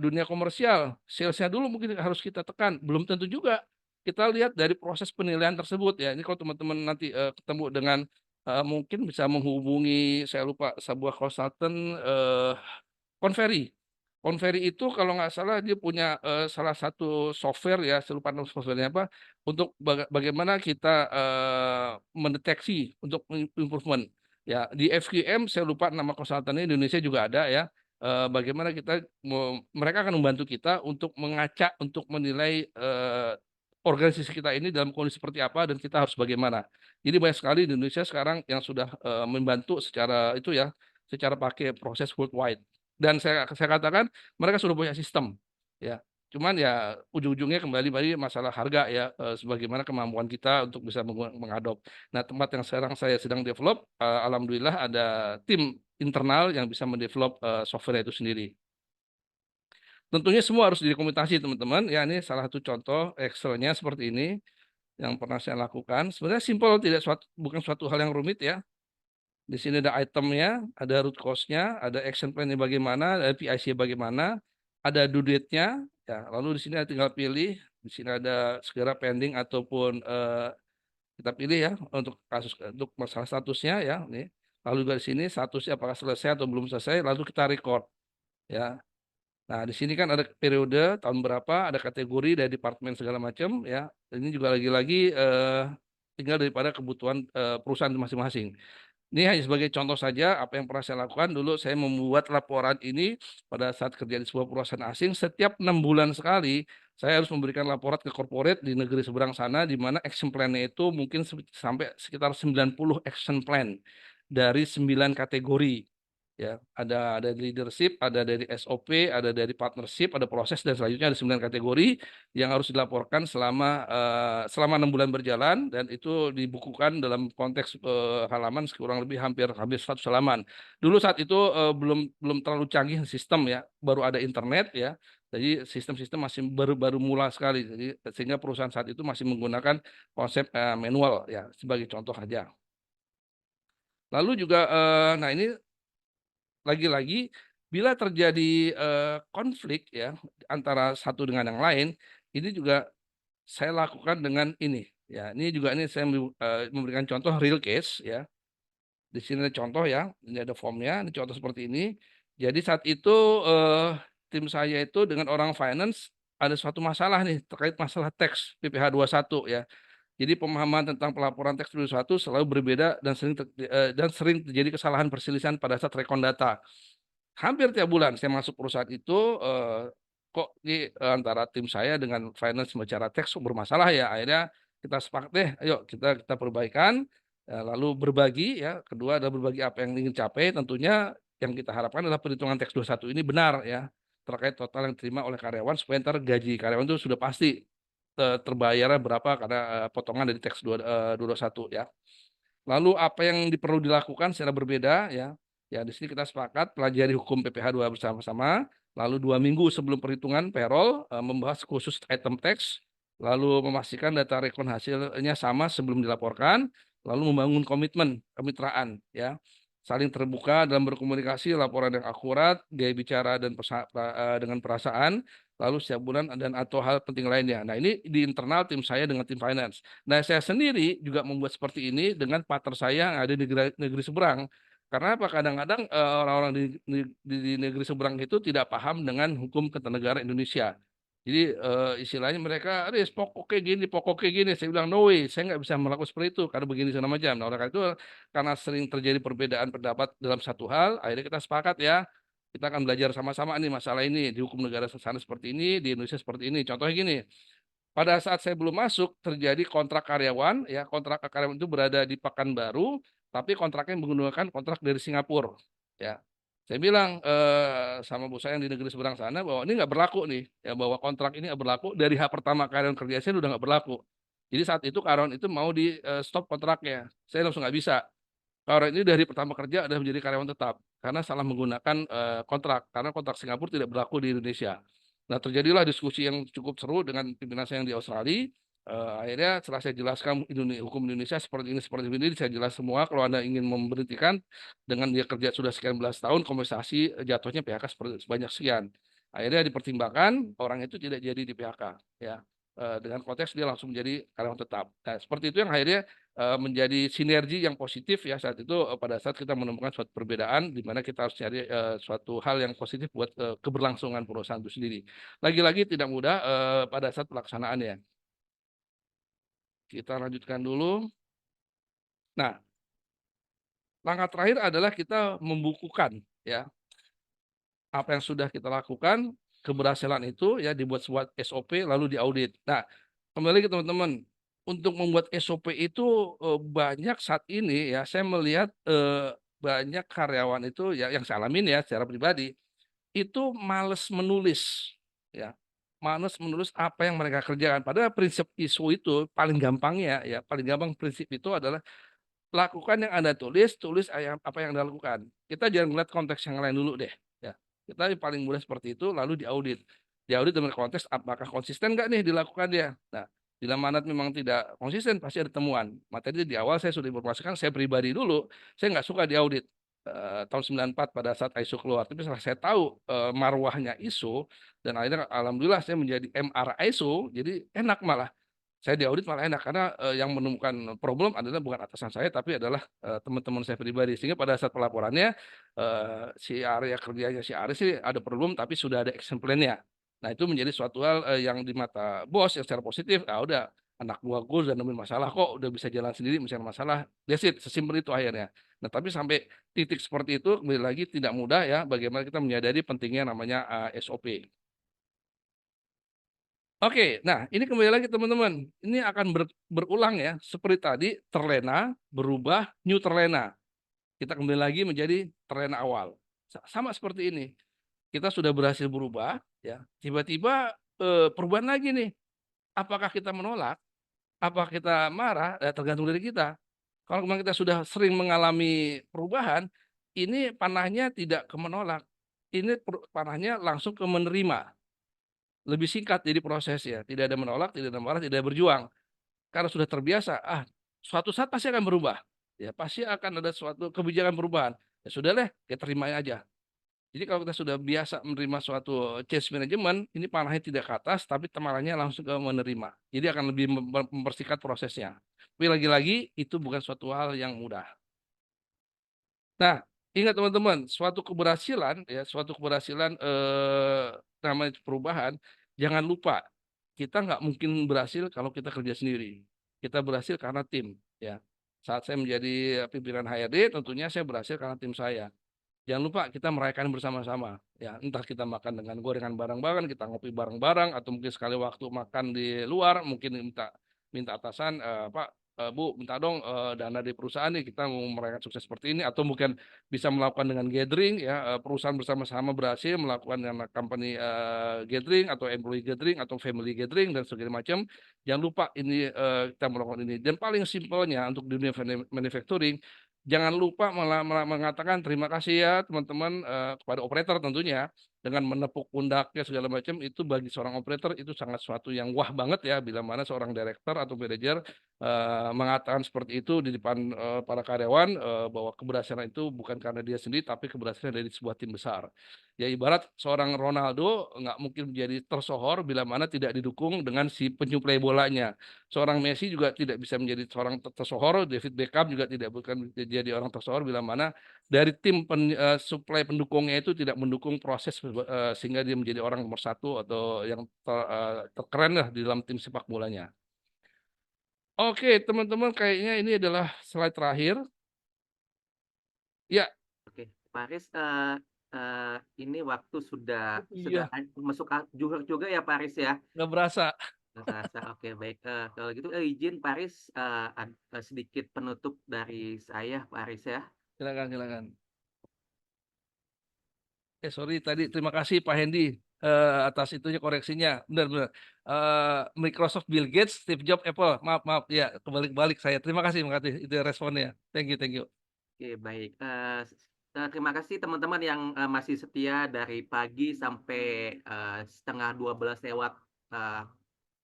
dunia komersial, salesnya dulu mungkin harus kita tekan, belum tentu juga. Kita lihat dari proses penilaian tersebut ya. Ini kalau teman-teman nanti ketemu dengan mungkin bisa menghubungi, saya lupa, sebuah konsultan Conferry. Conferry itu kalau nggak salah dia punya salah satu software ya, saya lupa nama softwarenya apa, untuk bagaimana kita mendeteksi untuk improvement. Ya, di FQM saya lupa nama konsultannya, Indonesia juga ada ya. Bagaimana kita mereka akan membantu kita untuk mengacak, untuk menilai organisasi kita ini dalam kondisi seperti apa dan kita harus bagaimana. Jadi banyak sekali di Indonesia sekarang yang sudah membantu secara itu ya, secara pakai proses worldwide. Dan saya katakan mereka sudah punya sistem ya, cuman ya ujung-ujungnya kembali masalah harga ya, sebagaimana kemampuan kita untuk bisa mengadop. Nah, tempat yang sekarang saya sedang develop, alhamdulillah ada tim internal yang bisa mendevelop software itu sendiri. Tentunya semua harus didokumentasi teman-teman ya. Ini salah satu contoh Excel-nya seperti ini yang pernah saya lakukan. Sebenarnya simpel, bukan suatu hal yang rumit ya. Di sini ada itemnya, ada root cause-nya, ada action plan-nya bagaimana, ada PIC bagaimana, ada due date-nya, ya. Lalu di sini tinggal pilih, di sini ada segera pending ataupun kita pilih ya untuk masalah statusnya ya. Nih. Lalu juga di sini statusnya apakah selesai atau belum selesai, lalu kita record ya. Nah, di sini kan ada periode tahun berapa, ada kategori dari departemen segala macam ya. Ini juga lagi-lagi tinggal daripada kebutuhan perusahaan masing-masing. Ini hanya sebagai contoh saja apa yang pernah saya lakukan. Dulu saya membuat laporan ini pada saat kerja di sebuah perusahaan asing. Setiap 6 bulan sekali, saya harus memberikan laporan ke corporate di negeri seberang sana, di mana action plan-nya itu mungkin sampai sekitar 90 action plan dari 9 kategori. Ya, ada leadership, ada dari SOP, ada dari partnership, ada proses, dan selanjutnya ada 9 kategori yang harus dilaporkan selama 6 bulan berjalan, dan itu dibukukan dalam konteks halaman kurang lebih hampir 100 halaman. Dulu saat itu belum terlalu canggih sistem ya, baru ada internet ya. Jadi sistem-sistem masih baru mula sekali. Jadi sehingga perusahaan saat itu masih menggunakan konsep manual ya, sebagai contoh aja. Lalu juga nah ini lagi-lagi bila terjadi konflik ya antara satu dengan yang lain, ini juga saya lakukan dengan ini ya. Ini saya memberikan contoh real case ya. Di sini ada contoh ya, ini ada formnya, ini contoh seperti ini. Jadi saat itu tim saya itu dengan orang finance ada suatu masalah nih terkait masalah teks PPh 21 ya. Jadi pemahaman tentang pelaporan teks 21 selalu berbeda dan sering terjadi kesalahan perselisihan pada saat rekon data. Hampir tiap bulan saya masuk perusahaan itu kok di antara tim saya dengan finance bicara teks bermasalah ya. Akhirnya kita sepakat deh, ayo kita perbaikan, lalu berbagi ya. Kedua adalah berbagi apa yang ingin capai. Tentunya yang kita harapkan adalah perhitungan Tax 21 ini benar ya terkait total yang diterima oleh karyawan supaya ntar gaji karyawan itu sudah pasti terbayarnya berapa karena potongan dari Tax 221 ya. Lalu apa yang perlu dilakukan secara berbeda ya. Ya di sini kita sepakat pelajari hukum PPh 2 bersama-sama. Lalu 2 minggu sebelum perhitungan payroll membahas khusus item tax, lalu memastikan data rekon hasilnya sama sebelum dilaporkan, lalu membangun komitmen kemitraan ya. Saling terbuka dalam berkomunikasi, laporan yang akurat, gaya bicara dan dengan perasaan, lalu setiap bulan dan atau hal penting lainnya. Nah, ini di internal tim saya dengan tim finance. Nah, saya sendiri juga membuat seperti ini dengan partner saya yang ada di negeri seberang. Karena apa? Kadang-kadang orang-orang di negeri seberang itu tidak paham dengan hukum ketenagaran Indonesia. Jadi istilahnya mereka, Aris, pokok kayak gini. Saya bilang, no way, saya nggak bisa melakukan seperti itu karena begini segala macam. Nah, oleh karena itu, karena sering terjadi perbedaan pendapat dalam satu hal, akhirnya kita sepakat ya, kita akan belajar sama-sama nih masalah ini di hukum negara sana seperti ini, di Indonesia seperti ini. Contohnya gini, pada saat saya belum masuk terjadi kontrak karyawan ya, kontrak karyawan itu berada di Pekanbaru tapi kontraknya menggunakan kontrak dari Singapura ya. Saya bilang sama bu saya yang di negeri seberang sana bahwa ini nggak berlaku nih ya, bahwa kontrak ini nggak berlaku dari hari pertama karyawan kerja saya udah nggak berlaku. Jadi saat itu karyawan itu mau di stop kontraknya, saya langsung nggak bisa. Karyawan ini dari pertama kerja adalah menjadi karyawan tetap karena salah menggunakan kontrak, karena kontrak Singapura tidak berlaku di Indonesia. Nah, terjadilah diskusi yang cukup seru dengan pimpinan saya yang di Australia. Akhirnya setelah saya jelaskan hukum Indonesia seperti ini, saya jelas semua kalau Anda ingin memberhentikan dengan dia kerja sudah sekian belas tahun, kompensasi jatuhnya PHK sebanyak sekian. Akhirnya dipertimbangkan orang itu tidak jadi di PHK ya. Dengan konteks dia langsung menjadi karyawan tetap. Nah, seperti itu yang akhirnya menjadi sinergi yang positif ya saat itu pada saat kita menemukan suatu perbedaan di mana kita harus cari suatu hal yang positif buat keberlangsungan perusahaan itu sendiri. Lagi-lagi tidak mudah pada saat pelaksanaannya. Kita lanjutkan dulu. Nah, langkah terakhir adalah kita membukukan ya apa yang sudah kita lakukan, keberhasilan itu ya dibuat sebuah SOP lalu diaudit. Nah, kembali ke teman-teman, untuk membuat SOP itu banyak saat ini ya saya melihat banyak karyawan itu ya yang saya alamin ya secara pribadi itu males menulis ya. Males menulis apa yang mereka kerjakan. Padahal prinsip ISO itu paling gampangnya ya, paling gampang prinsip itu adalah lakukan yang Anda tulis, tulis apa yang Anda lakukan. Kita jangan melihat konteks yang lain dulu deh. Ya. Kita yang paling mudah seperti itu, lalu diaudit. Diaudit dengan konteks apakah konsisten nggak nih dilakukan dia. Nah, bila mana memang tidak konsisten, pasti ada temuan. Materi di awal saya sudah informasikan, saya pribadi dulu, saya nggak suka diaudit. Tahun 94 pada saat ISO keluar. Tapi setelah saya tahu marwahnya ISO, dan akhirnya alhamdulillah saya menjadi MR ISO, jadi enak malah saya diaudit malah enak karena yang menemukan problem adalah bukan atasan saya tapi adalah teman-teman saya pribadi sehingga pada saat pelaporannya si area kerjanya si Aris sih ada problem tapi sudah ada action plan-nya. Nah itu menjadi suatu hal yang di mata bos yang secara positif udah anak buah gue udah nemuin masalah kok udah bisa jalan sendiri misalnya masalah that's it sesimpel itu akhirnya. Nah tapi sampai titik seperti itu kembali lagi tidak mudah ya bagaimana kita menyadari pentingnya namanya SOP. Oke, nah ini kembali lagi teman-teman. Ini akan berulang ya. Seperti tadi, terlena, berubah, new terlena. Kita kembali lagi menjadi terlena awal. Sama seperti ini. Kita sudah berhasil berubah, ya. Tiba-tiba perubahan lagi nih. Apakah kita menolak? Apakah kita marah? Tergantung dari kita. Kalau memang kita sudah sering mengalami perubahan, ini panahnya tidak ke menolak. Ini panahnya langsung ke menerima lebih singkat jadi prosesnya. Tidak ada menolak, tidak ada marah, tidak ada berjuang. Karena sudah terbiasa, suatu saat pasti akan berubah. Ya, pasti akan ada suatu kebijakan perubahan. Ya sudah deh, kita terima aja. Jadi kalau kita sudah biasa menerima suatu change management, ini panahnya tidak ke atas, tapi temanannya langsung ke menerima. Jadi akan lebih mempersingkat prosesnya. Tapi lagi-lagi itu bukan suatu hal yang mudah. Nah, ingat teman-teman, suatu keberhasilan namanya perubahan, jangan lupa kita nggak mungkin berhasil kalau kita kerja sendiri. Kita berhasil karena tim, ya. Saat saya menjadi pimpinan HRD, tentunya saya berhasil karena tim saya. Jangan lupa kita merayakan bersama-sama, ya. Entah kita makan dengan gorengan bareng-bareng, kita ngopi bareng-bareng, atau mungkin sekali waktu makan di luar, mungkin minta minta atasan, Pak, Bu, minta dong dana di perusahaan nih, kita mau merayakan sukses seperti ini, atau mungkin bisa melakukan dengan gathering ya, perusahaan bersama-sama berhasil melakukan dengan company gathering atau employee gathering atau family gathering dan segala macam. Jangan lupa ini kita melakukan ini. Dan paling simpelnya untuk dunia manufacturing, jangan lupa mengatakan terima kasih ya teman-teman kepada operator tentunya, dengan menepuk pundaknya segala macam. Itu bagi seorang operator itu sangat suatu yang wah banget ya, bila mana seorang director atau manajer mengatakan seperti itu di depan para karyawan, bahwa keberhasilan itu bukan karena dia sendiri tapi keberhasilan dari sebuah tim besar. Ya ibarat seorang Ronaldo nggak mungkin menjadi tersohor bila mana tidak didukung dengan si penyuplai bolanya. Seorang Messi juga tidak bisa menjadi seorang tersohor, David Beckham juga tidak bukan jadi orang tersohor bila mana dari tim suplai pendukungnya itu tidak mendukung proses sehingga dia menjadi orang nomor satu atau yang terkeren lah di dalam tim sepak bolanya. Oke, teman-teman, kayaknya ini adalah slide terakhir. Ya, Oke, Pak Aris, ini waktu sudah iya, masuk zuhur juga ya Pak Aris ya. nggak berasa. Nggak terasa. Oke, baik. Kalau gitu izin Pak Aris sedikit penutup dari saya Pak Aris ya. Silakan, silakan. Sorry tadi, terima kasih Pak Hendy atas itunya koreksinya. Benar, benar. Microsoft, Bill Gates, Steve Jobs, Apple. Maaf, maaf. Ya, kebalik-balik saya. Terima kasih, itu responnya. Thank you, thank you. Oke, baik. Terima kasih teman-teman yang masih setia dari pagi sampai setengah 12 lewat eh,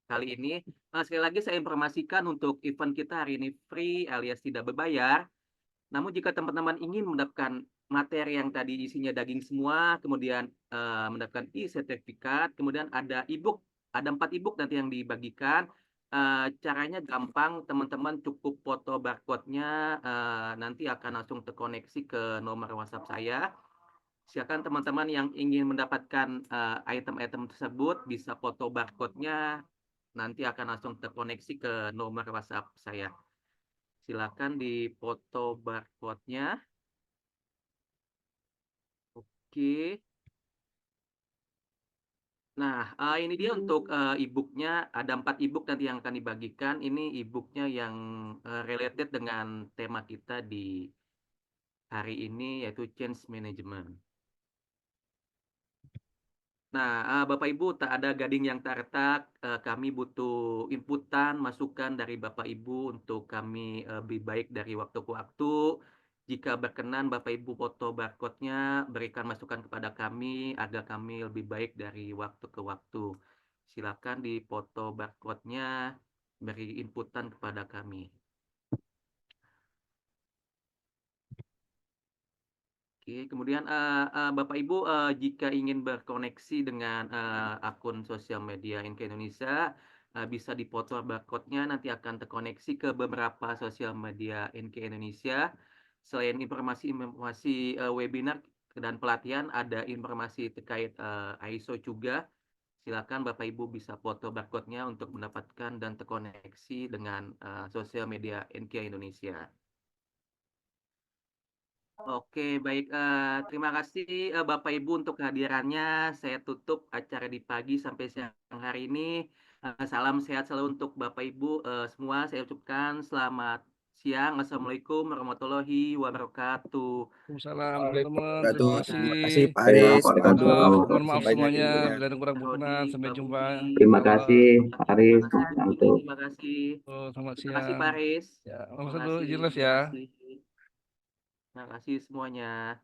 kali ini. Sekali lagi saya informasikan untuk event kita hari ini free alias tidak berbayar. Namun jika teman-teman ingin mendapatkan materi yang tadi isinya daging semua, kemudian mendapatkan e-sertifikat, kemudian ada e-book, ada 4 e-book nanti yang dibagikan. Caranya gampang, teman-teman cukup foto barcode-nya, nanti akan langsung terkoneksi ke nomor WhatsApp saya. Silakan teman-teman yang ingin mendapatkan item-item tersebut bisa foto barcode-nya, nanti akan langsung terkoneksi ke nomor WhatsApp saya. Silakan dipoto barcode-nya. Oke. Nah, ini dia untuk e-book-nya. Ada 4 e-book nanti yang akan dibagikan. Ini e-book-nya yang related dengan tema kita di hari ini, yaitu change management. Nah, Bapak Ibu, tak ada gading yang tak retak. Kami butuh inputan, masukan dari Bapak Ibu untuk kami lebih baik dari waktu ke waktu. Jika berkenan, Bapak Ibu foto barcode-nya, berikan masukan kepada kami agar kami lebih baik dari waktu ke waktu. Silakan di foto barcode-nya, beri inputan kepada kami. Oke, kemudian Bapak Ibu jika ingin berkoneksi dengan akun sosial media NK Indonesia, bisa dipoto barcode-nya, nanti akan terkoneksi ke beberapa sosial media NK Indonesia. Selain informasi-informasi webinar dan pelatihan, ada informasi terkait ISO juga. Silakan Bapak Ibu bisa foto barcode-nya untuk mendapatkan dan terkoneksi dengan sosial media NK Indonesia. Oke, baik. Terima kasih Bapak Ibu untuk kehadirannya. Saya tutup acara di pagi sampai siang hari ini. Salam sehat selalu untuk Bapak Ibu semua. Saya ucapkan selamat siang. Assalamualaikum warahmatullahi wabarakatuh. Waalaikumsalam, teman-teman. Terima Wabarakatuh. kasih. Terima kasih Pak Aris. Waalaikumsalam. Mohon maaf Banyak semuanya ilmunya. bila ada kurang berkenan. Rodi, Sampai Pak jumpa. Budi, Terima Insyaallah. kasih Pak Aris, terima Mas kasih, Santo. terima kasih. Selamat Terima kasih Pak siang. Aris. Ya, Terima Mas Santo, kasih, izin les terima ya. kasih. Terima kasih semuanya.